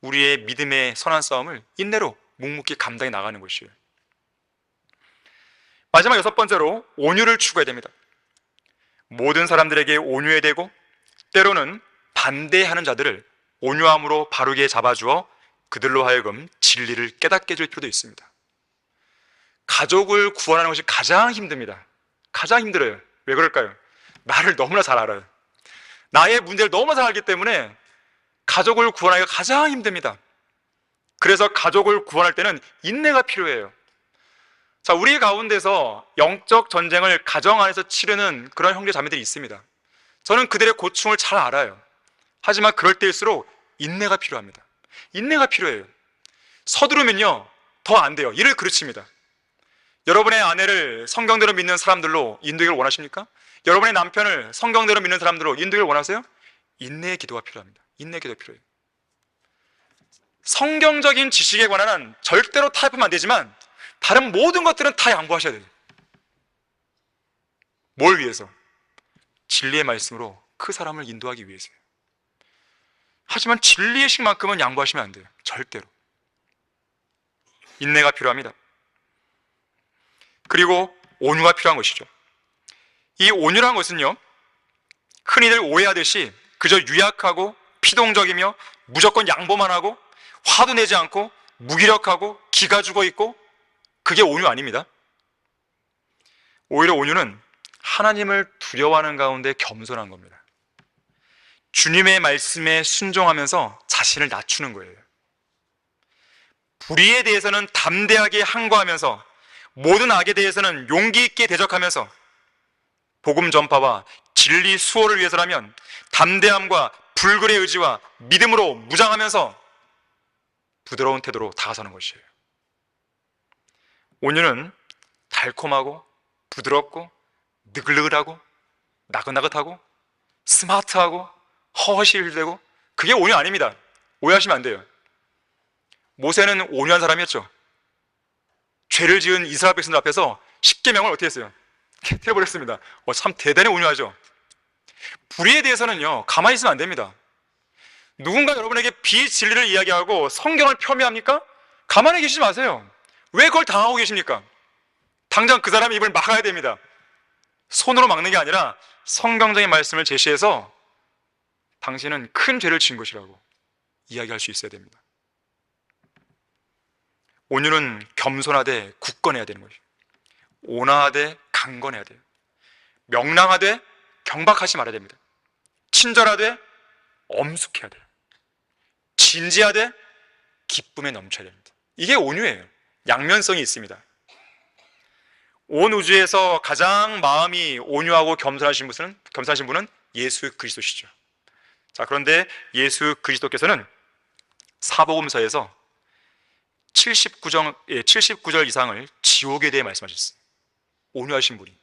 우리의 믿음의 선한 싸움을 인내로 묵묵히 감당해 나가는 것이에요. 마지막 여섯 번째로, 온유를 추구해야 됩니다. 모든 사람들에게 온유해야 되고 때로는 반대하는 자들을 온유함으로 바르게 잡아주어 그들로 하여금 진리를 깨닫게 해줄 필요도 있습니다. 가족을 구원하는 것이 가장 힘듭니다. 가장 힘들어요. 왜 그럴까요? 나를 너무나 잘 알아요. 나의 문제를 너무나 잘 알기 때문에 가족을 구원하기가 가장 힘듭니다. 그래서 가족을 구원할 때는 인내가 필요해요. 자, 우리 가운데서 영적 전쟁을 가정 안에서 치르는 그런 형제 자매들이 있습니다. 저는 그들의 고충을 잘 알아요. 하지만 그럴 때일수록 인내가 필요합니다. 인내가 필요해요. 서두르면요 더 안 돼요. 이를 그르칩니다. 여러분의 아내를 성경대로 믿는 사람들로 인도하기를 원하십니까? 여러분의 남편을 성경대로 믿는 사람들로 인도하기를 원하세요? 인내의 기도가 필요합니다. 인내의 기도가 필요해요. 성경적인 지식에 관한 한 절대로 타협하면 안 되지만 다른 모든 것들은 다 양보하셔야 돼요. 뭘 위해서? 진리의 말씀으로 그 사람을 인도하기 위해서요. 하지만 진리의 식만큼은 양보하시면 안 돼요. 절대로. 인내가 필요합니다. 그리고 온유가 필요한 것이죠. 이 온유란 것은요, 흔히들 오해하듯이 그저 유약하고 피동적이며 무조건 양보만 하고 화도 내지 않고 무기력하고 기가 죽어 있고, 그게 온유 아닙니다. 오히려 온유는 하나님을 두려워하는 가운데 겸손한 겁니다. 주님의 말씀에 순종하면서 자신을 낮추는 거예요. 불의에 대해서는 담대하게 항거하면서 모든 악에 대해서는 용기 있게 대적하면서 복음 전파와 진리 수호를 위해서라면 담대함과 불굴의 의지와 믿음으로 무장하면서 부드러운 태도로 다가서는 것이에요. 온유는 달콤하고 부드럽고 느글느글하고 나긋나긋하고 스마트하고 허허실되고, 그게 온유 아닙니다. 오해하시면 안 돼요. 모세는 온유한 사람이었죠. 죄를 지은 이스라엘 백성들 앞에서 십계명을 어떻게 했어요? 해버렸습니다. 참 대단히 온유하죠. 불의에 대해서는요 가만히 있으면 안 됩니다. 누군가 여러분에게 비진리를 이야기하고 성경을 폄훼합니까? 가만히 계시지 마세요. 왜 그걸 당하고 계십니까? 당장 그 사람의 입을 막아야 됩니다. 손으로 막는 게 아니라 성경적인 말씀을 제시해서 당신은 큰 죄를 지은 것이라고 이야기할 수 있어야 됩니다. 온유는 겸손하되 굳건해야 되는 것이에요. 온화하되 강건해야 돼요. 명랑하되 경박하지 말아야 됩니다. 친절하되 엄숙해야 돼요. 진지하되 기쁨에 넘쳐야 됩니다. 이게 온유예요. 양면성이 있습니다. 온 우주에서 가장 마음이 온유하고 겸손하신 분은 예수 그리스도시죠. 자, 그런데 예수 그리스도께서는 사복음서에서 79절 이상을 지옥에 대해 말씀하셨어요. 온유하신 분이.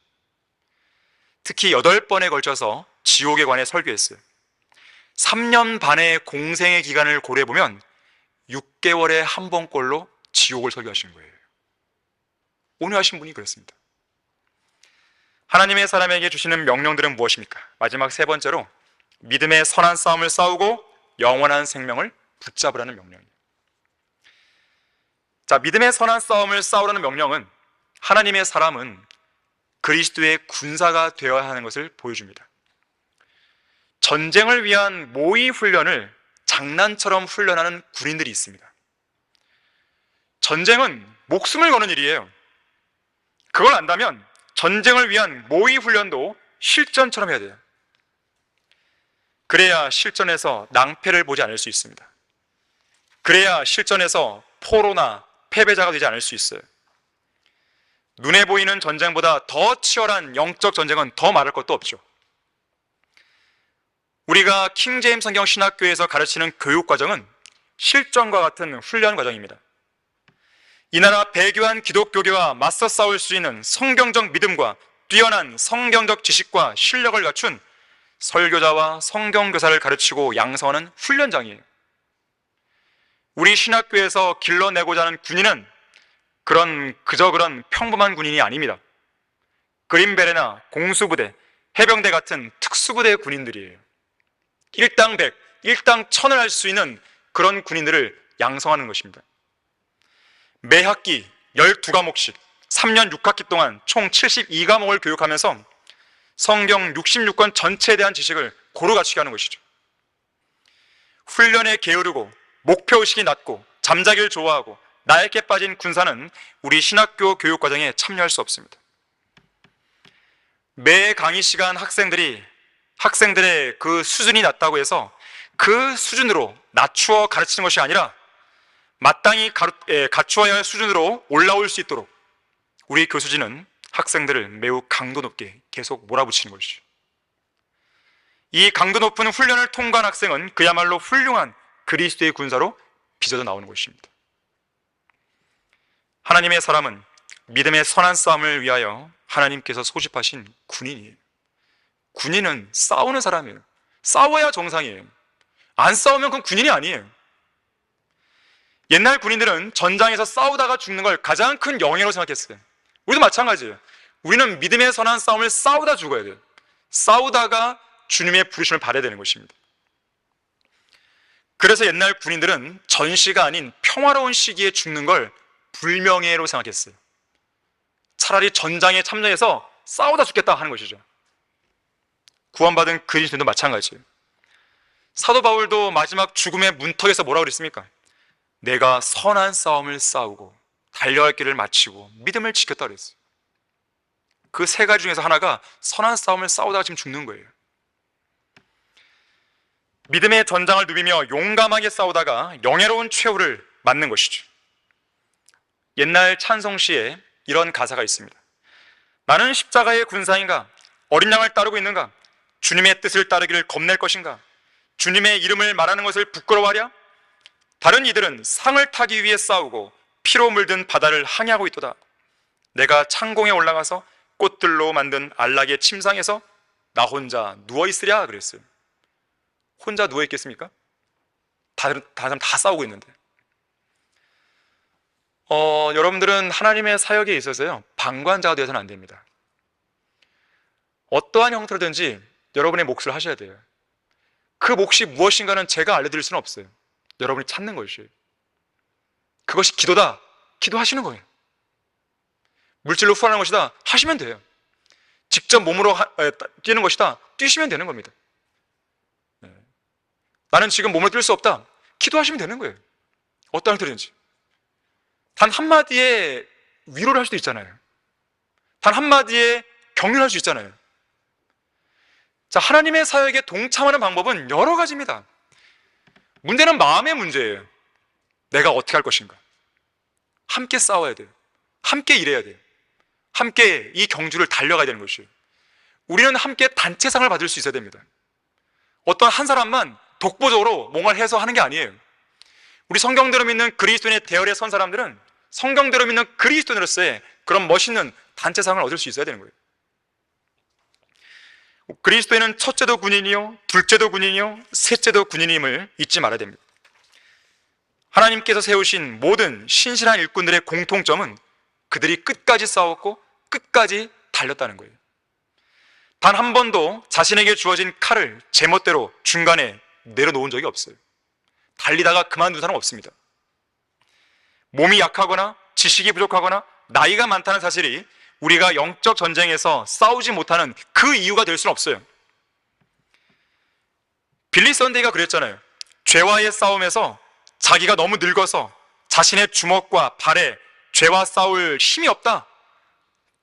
특히 8번에 걸쳐서 지옥에 관해 설교했어요. 3년 반의 공생의 기간을 고려해보면 6개월에 한 번꼴로 지옥을 설교하신 거예요. 온유하신 분이 그렇습니다. 하나님의 사람에게 주시는 명령들은 무엇입니까? 마지막 세 번째로 믿음의 선한 싸움을 싸우고 영원한 생명을 붙잡으라는 명령이에요. 자, 믿음의 선한 싸움을 싸우라는 명령은 하나님의 사람은 그리스도의 군사가 되어야 하는 것을 보여줍니다. 전쟁을 위한 모의 훈련을 장난처럼 훈련하는 군인들이 있습니다. 전쟁은 목숨을 거는 일이에요. 그걸 안다면 전쟁을 위한 모의 훈련도 실전처럼 해야 돼요. 그래야 실전에서 낭패를 보지 않을 수 있습니다. 그래야 실전에서 포로나 패배자가 되지 않을 수 있어요. 눈에 보이는 전쟁보다 더 치열한 영적 전쟁은 더 말할 것도 없죠. 우리가 킹제임스 성경 신학교에서 가르치는 교육 과정은 실전과 같은 훈련 과정입니다. 이 나라 배교한 기독교계와 맞서 싸울 수 있는 성경적 믿음과 뛰어난 성경적 지식과 실력을 갖춘 설교자와 성경교사를 가르치고 양성하는 훈련장이에요. 우리 신학교에서 길러내고자 하는 군인은 그저 그런 평범한 군인이 아닙니다. 그린베레나 공수부대, 해병대 같은 특수부대 군인들이에요. 일당 100, 일당 1000을 할 수 있는 그런 군인들을 양성하는 것입니다. 매 학기 12과목씩 3년 6학기 동안 총 72과목을 교육하면서 성경 66권 전체에 대한 지식을 고루 갖추게 하는 것이죠. 훈련에 게으르고 목표의식이 낮고 잠자기를 좋아하고 나약해 빠진 군사는 우리 신학교 교육과정에 참여할 수 없습니다. 매 강의 시간 학생들의 그 수준이 낮다고 해서 그 수준으로 낮추어 가르치는 것이 아니라 마땅히 갖추어야 할 수준으로 올라올 수 있도록 우리 교수진은 학생들을 매우 강도 높게 계속 몰아붙이는 것이죠. 이 강도 높은 훈련을 통과한 학생은 그야말로 훌륭한 그리스도의 군사로 빚어져 나오는 것입니다. 하나님의 사람은 믿음의 선한 싸움을 위하여 하나님께서 소집하신 군인이에요. 군인은 싸우는 사람이에요. 싸워야 정상이에요. 안 싸우면 그건 군인이 아니에요. 옛날 군인들은 전장에서 싸우다가 죽는 걸 가장 큰 영예로 생각했어요. 우리도 마찬가지예요. 우리는 믿음의 선한 싸움을 싸우다 죽어야 돼요. 싸우다가 주님의 부르심을 받아야 되는 것입니다. 그래서 옛날 군인들은 전시가 아닌 평화로운 시기에 죽는 걸 불명예로 생각했어요. 차라리 전장에 참여해서 싸우다 죽겠다 하는 것이죠. 구원받은 그리스도인도 마찬가지예요. 사도 바울도 마지막 죽음의 문턱에서 뭐라고 그랬습니까? 내가 선한 싸움을 싸우고 달려갈 길을 마치고 믿음을 지켰다 그랬어요. 그 세 가지 중에서 하나가 선한 싸움을 싸우다가 지금 죽는 거예요. 믿음의 전장을 누비며 용감하게 싸우다가 영예로운 최후를 맞는 것이죠. 옛날 찬송시에 이런 가사가 있습니다. 나는 십자가의 군사인가? 어린 양을 따르고 있는가? 주님의 뜻을 따르기를 겁낼 것인가? 주님의 이름을 말하는 것을 부끄러워하랴? 다른 이들은 상을 타기 위해 싸우고 피로 물든 바다를 항해하고 있도다. 내가 창공에 올라가서 꽃들로 만든 안락의 침상에서 나 혼자 누워있으랴 그랬어요. 혼자 누워있겠습니까? 다른 사람 다 싸우고 있는데. 여러분들은 하나님의 사역에 있어서요 방관자가 되어서는 안 됩니다. 어떠한 형태로든지 여러분의 몫을 하셔야 돼요. 그 몫이 무엇인가는 제가 알려드릴 수는 없어요. 여러분이 찾는 것이에요. 그것이 기도다, 기도하시는 거예요. 물질로 후원하는 것이다, 하시면 돼요. 직접 몸으로 뛰는 것이다, 뛰시면 되는 겁니다. 나는 지금 몸으로 뛸 수 없다, 기도하시면 되는 거예요. 어떠한 형태든지. 단 한마디에 위로를 할 수도 있잖아요. 단 한마디에 격려할 수 있잖아요. 자, 하나님의 사역에 동참하는 방법은 여러 가지입니다. 문제는 마음의 문제예요. 내가 어떻게 할 것인가. 함께 싸워야 돼요. 함께 일해야 돼요. 함께 이 경주를 달려가야 되는 것이에요. 우리는 함께 단체상을 받을 수 있어야 됩니다. 어떤 한 사람만 독보적으로 뭔가를 해서 하는 게 아니에요. 우리 성경대로 믿는 그리스도인의 대열에 선 사람들은 성경대로 믿는 그리스도인으로서의 그런 멋있는 단체상을 얻을 수 있어야 되는 거예요. 그리스도인은 첫째도 군인이요, 둘째도 군인이요, 셋째도 군인임을 잊지 말아야 됩니다. 하나님께서 세우신 모든 신실한 일꾼들의 공통점은 그들이 끝까지 싸웠고 끝까지 달렸다는 거예요. 단 한 번도 자신에게 주어진 칼을 제멋대로 중간에 내려놓은 적이 없어요. 달리다가 그만둔 사람 없습니다. 몸이 약하거나 지식이 부족하거나 나이가 많다는 사실이 우리가 영적 전쟁에서 싸우지 못하는 그 이유가 될 수는 없어요. 빌리 선데이가 그랬잖아요. 죄와의 싸움에서 자기가 너무 늙어서 자신의 주먹과 발에 죄와 싸울 힘이 없다.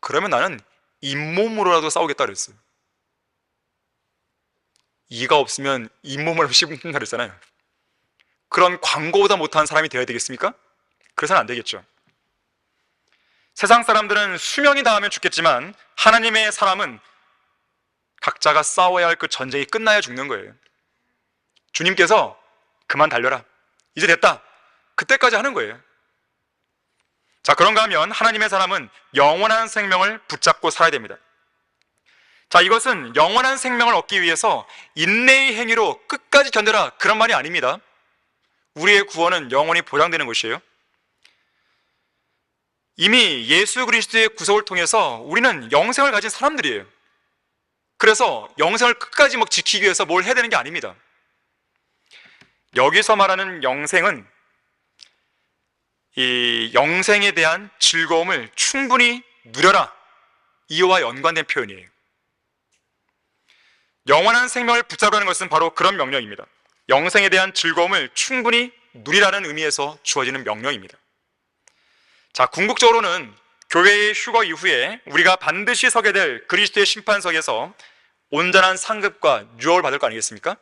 그러면 나는 잇몸으로라도 싸우겠다 그랬어요. 이가 없으면 잇몸으로 씹는다 그랬잖아요. 그런 광고보다 못한 사람이 되어야 되겠습니까? 그래서는 안 되겠죠. 세상 사람들은 수명이 닿으면 죽겠지만 하나님의 사람은 각자가 싸워야 할 그 전쟁이 끝나야 죽는 거예요. 주님께서 그만 달려라, 이제 됐다, 그때까지 하는 거예요. 자, 그런가 하면 하나님의 사람은 영원한 생명을 붙잡고 살아야 됩니다. 자, 이것은 영원한 생명을 얻기 위해서 인내의 행위로 끝까지 견뎌라, 그런 말이 아닙니다. 우리의 구원은 영원히 보장되는 것이에요. 이미 예수 그리스도의 구속을 통해서 우리는 영생을 가진 사람들이에요. 그래서 영생을 끝까지 지키기 위해서 뭘 해야 되는 게 아닙니다. 여기서 말하는 영생은 이 영생에 대한 즐거움을 충분히 누려라, 이와 연관된 표현이에요. 영원한 생명을 붙잡으라는 것은 바로 그런 명령입니다. 영생에 대한 즐거움을 충분히 누리라는 의미에서 주어지는 명령입니다. 자, 궁극적으로는 교회의 휴거 이후에 우리가 반드시 서게 될 그리스도의 심판석에서 온전한 상급과 유업을 받을 거 아니겠습니까?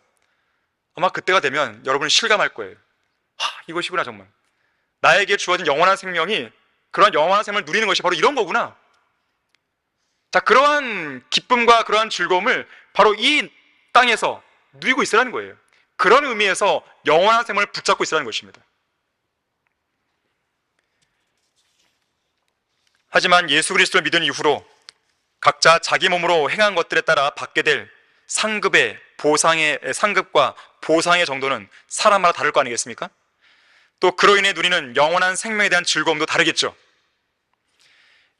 아마 그때가 되면 여러분은 실감할 거예요. 이것이구나, 정말 나에게 주어진 영원한 생명이, 그러한 영원한 생명을 누리는 것이 바로 이런 거구나. 자, 그러한 기쁨과 그러한 즐거움을 바로 이 땅에서 누리고 있으라는 거예요. 그런 의미에서 영원한 생명을 붙잡고 있으라는 것입니다. 하지만 예수 그리스도를 믿은 이후로 각자 자기 몸으로 행한 것들에 따라 받게 될 상급과 보상의 정도는 사람마다 다를 거 아니겠습니까? 또 그로 인해 누리는 영원한 생명에 대한 즐거움도 다르겠죠.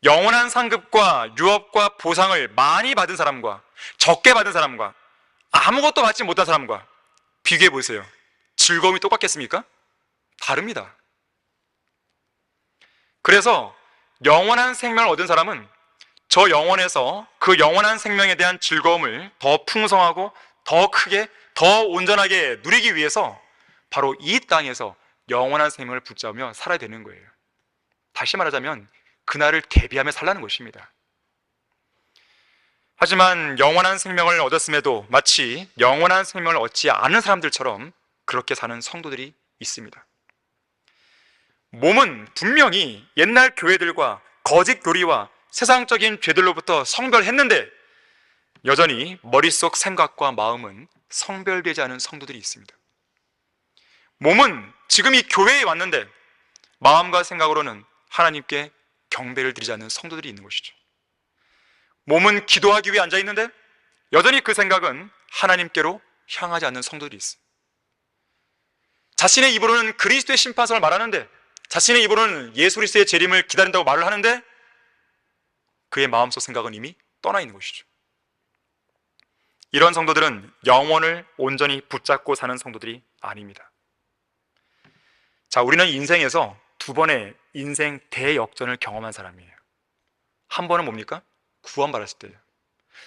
영원한 상급과 유업과 보상을 많이 받은 사람과 적게 받은 사람과 아무것도 받지 못한 사람과 비교해 보세요. 즐거움이 똑같겠습니까? 다릅니다. 그래서 영원한 생명을 얻은 사람은 저 영원에서 그 영원한 생명에 대한 즐거움을 더 풍성하고 더 크게, 더 온전하게 누리기 위해서 바로 이 땅에서 영원한 생명을 붙잡으며 살아야 되는 거예요. 다시 말하자면 그날을 대비하며 살라는 것입니다. 하지만 영원한 생명을 얻었음에도 마치 영원한 생명을 얻지 않은 사람들처럼 그렇게 사는 성도들이 있습니다. 몸은 분명히 옛날 교회들과 거짓 교리와 세상적인 죄들로부터 성별했는데 여전히 머릿속 생각과 마음은 성별되지 않은 성도들이 있습니다. 몸은 지금 이 교회에 왔는데 마음과 생각으로는 하나님께 경배를 드리지 않는 성도들이 있는 것이죠. 몸은 기도하기 위해 앉아 있는데 여전히 그 생각은 하나님께로 향하지 않는 성도들이 있어요. 자신의 입으로는 그리스도의 심판성을 말하는데, 자신의 입으로는 예수 그리스도의 재림을 기다린다고 말을 하는데 그의 마음속 생각은 이미 떠나 있는 것이죠. 이런 성도들은 영혼을 온전히 붙잡고 사는 성도들이 아닙니다. 자, 우리는 인생에서 두 번의 인생 대역전을 경험한 사람이에요. 한 번은 뭡니까? 구원받았을 때예요.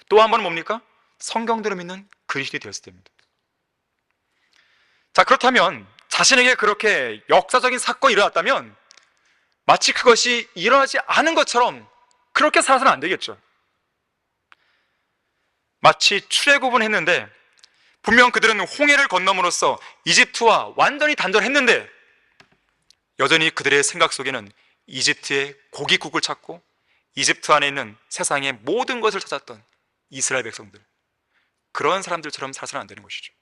또 한 번은 뭡니까? 성경대로 믿는 그리스도인이 되었을 때입니다. 자, 그렇다면 자신에게 그렇게 역사적인 사건이 일어났다면 마치 그것이 일어나지 않은 것처럼 그렇게 살아서는 안 되겠죠. 마치 출애굽은 했는데 분명 그들은 홍해를 건너므로써 이집트와 완전히 단절했는데 여전히 그들의 생각 속에는 이집트의 고깃국을 찾고 이집트 안에 있는 세상의 모든 것을 찾았던 이스라엘 백성들, 그런 사람들처럼 살아서는 안 되는 것이죠.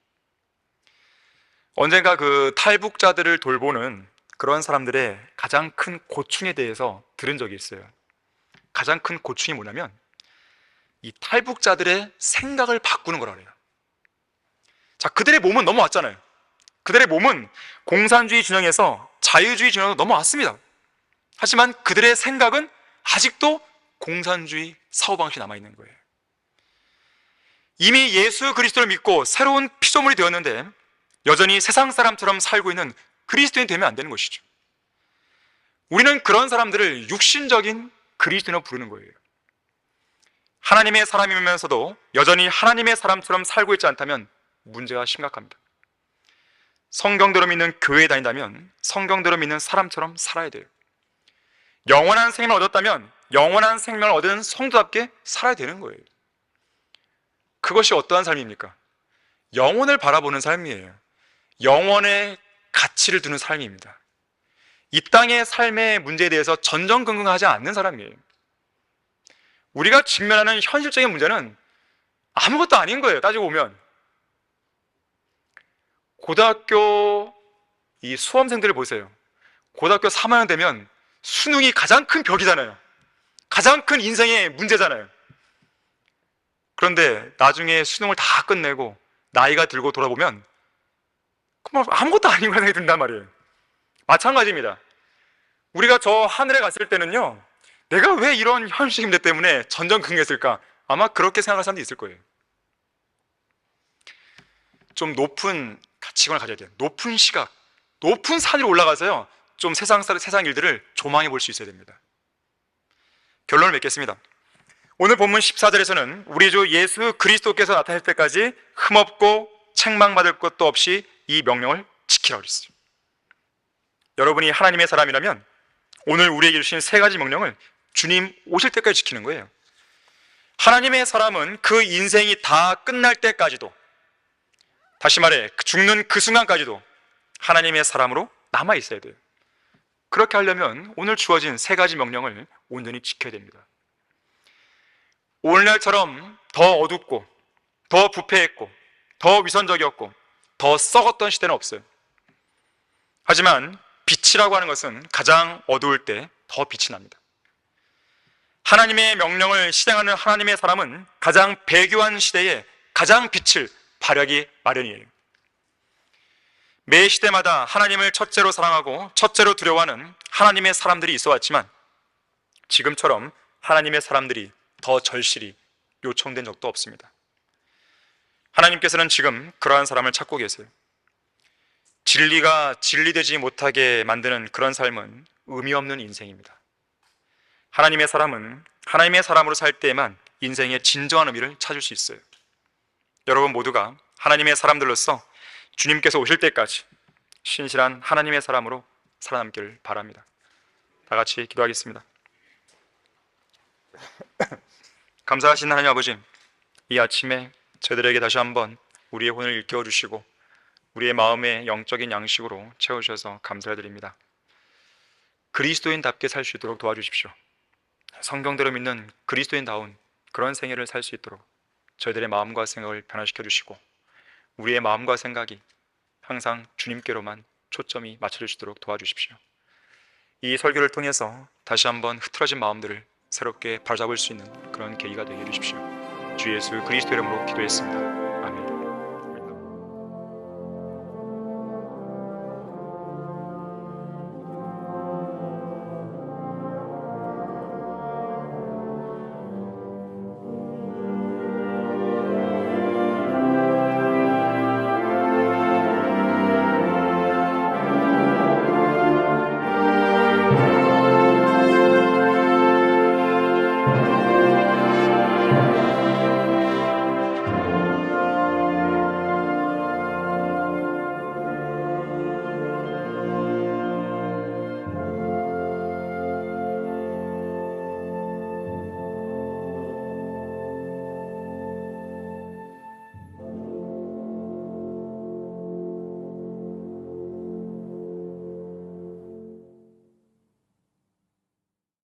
언젠가 그 탈북자들을 돌보는 그런 사람들의 가장 큰 고충에 대해서 들은 적이 있어요. 가장 큰 고충이 뭐냐면 이 탈북자들의 생각을 바꾸는 거라 그래요. 자, 그들의 몸은 넘어왔잖아요. 그들의 몸은 공산주의 진영에서 자유주의 진영으로 넘어왔습니다. 하지만 그들의 생각은 아직도 공산주의 사고방식이 남아있는 거예요. 이미 예수 그리스도를 믿고 새로운 피조물이 되었는데 여전히 세상 사람처럼 살고 있는 그리스도인이 되면 안 되는 것이죠. 우리는 그런 사람들을 육신적인 그리스도인으로 부르는 거예요. 하나님의 사람이면서도 여전히 하나님의 사람처럼 살고 있지 않다면 문제가 심각합니다. 성경대로 믿는 교회에 다닌다면 성경대로 믿는 사람처럼 살아야 돼요. 영원한 생명을 얻었다면 영원한 생명을 얻은 성도답게 살아야 되는 거예요. 그것이 어떠한 삶입니까? 영혼을 바라보는 삶이에요. 영원의 가치를 두는 삶입니다. 이 땅의 삶의 문제에 대해서 전전긍긍하지 않는 사람이에요. 우리가 직면하는 현실적인 문제는 아무것도 아닌 거예요. 따지고 보면 고등학교 이 수험생들을 보세요. 고등학교 3학년 되면 수능이 가장 큰 벽이잖아요. 가장 큰 인생의 문제잖아요. 그런데 나중에 수능을 다 끝내고 나이가 들고 돌아보면 아무것도 아닌 생각이 든단 말이에요. 마찬가지입니다. 우리가 저 하늘에 갔을 때는요, 내가 왜 이런 현실적인 문제 때문에 전전긍긍했을까? 아마 그렇게 생각할 사람도 있을 거예요. 좀 높은 가치관을 가져야 돼요. 높은 시각, 높은 산 위로 올라가서요, 좀 세상 일들을 조망해 볼 수 있어야 됩니다. 결론을 맺겠습니다. 오늘 본문 14절에서는 우리 주 예수 그리스도께서 나타날 때까지 흠없고 책망받을 것도 없이 이 명령을 지키라고 그랬어요. 여러분이 하나님의 사람이라면 오늘 우리에게 주신 세 가지 명령을 주님 오실 때까지 지키는 거예요. 하나님의 사람은 그 인생이 다 끝날 때까지도, 다시 말해 죽는 그 순간까지도 하나님의 사람으로 남아 있어야 돼요. 그렇게 하려면 오늘 주어진 세 가지 명령을 온전히 지켜야 됩니다. 오늘날처럼 더 어둡고 더 부패했고 더 위선적이었고 더 썩었던 시대는 없어요. 하지만 빛이라고 하는 것은 가장 어두울 때 더 빛이 납니다. 하나님의 명령을 실행하는 하나님의 사람은 가장 배교한 시대에 가장 빛을 발하기 마련이에요. 매 시대마다 하나님을 첫째로 사랑하고 첫째로 두려워하는 하나님의 사람들이 있어 왔지만 지금처럼 하나님의 사람들이 더 절실히 요청된 적도 없습니다. 하나님께서는 지금 그러한 사람을 찾고 계세요. 진리가 진리되지 못하게 만드는 그런 삶은 의미 없는 인생입니다. 하나님의 사람은 하나님의 사람으로 살 때에만 인생의 진정한 의미를 찾을 수 있어요. 여러분 모두가 하나님의 사람들로서 주님께서 오실 때까지 신실한 하나님의 사람으로 살아남기를 바랍니다. 다 같이 기도하겠습니다. 감사하신 하나님 아버지, 이 아침에 저희들에게 다시 한번 우리의 혼을 일깨워 주시고 우리의 마음의 영적인 양식으로 채우셔서 감사를 드립니다. 그리스도인답게 살 수 있도록 도와주십시오. 성경대로 믿는 그리스도인다운 그런 생애를 살 수 있도록 저희들의 마음과 생각을 변화시켜 주시고 우리의 마음과 생각이 항상 주님께로만 초점이 맞춰질 수 있도록 도와주십시오. 이 설교를 통해서 다시 한번 흐트러진 마음들을 새롭게 바로잡을 수 있는 그런 계기가 되게 해주십시오. 주 예수 그리스도 이름으로 기도했습니다.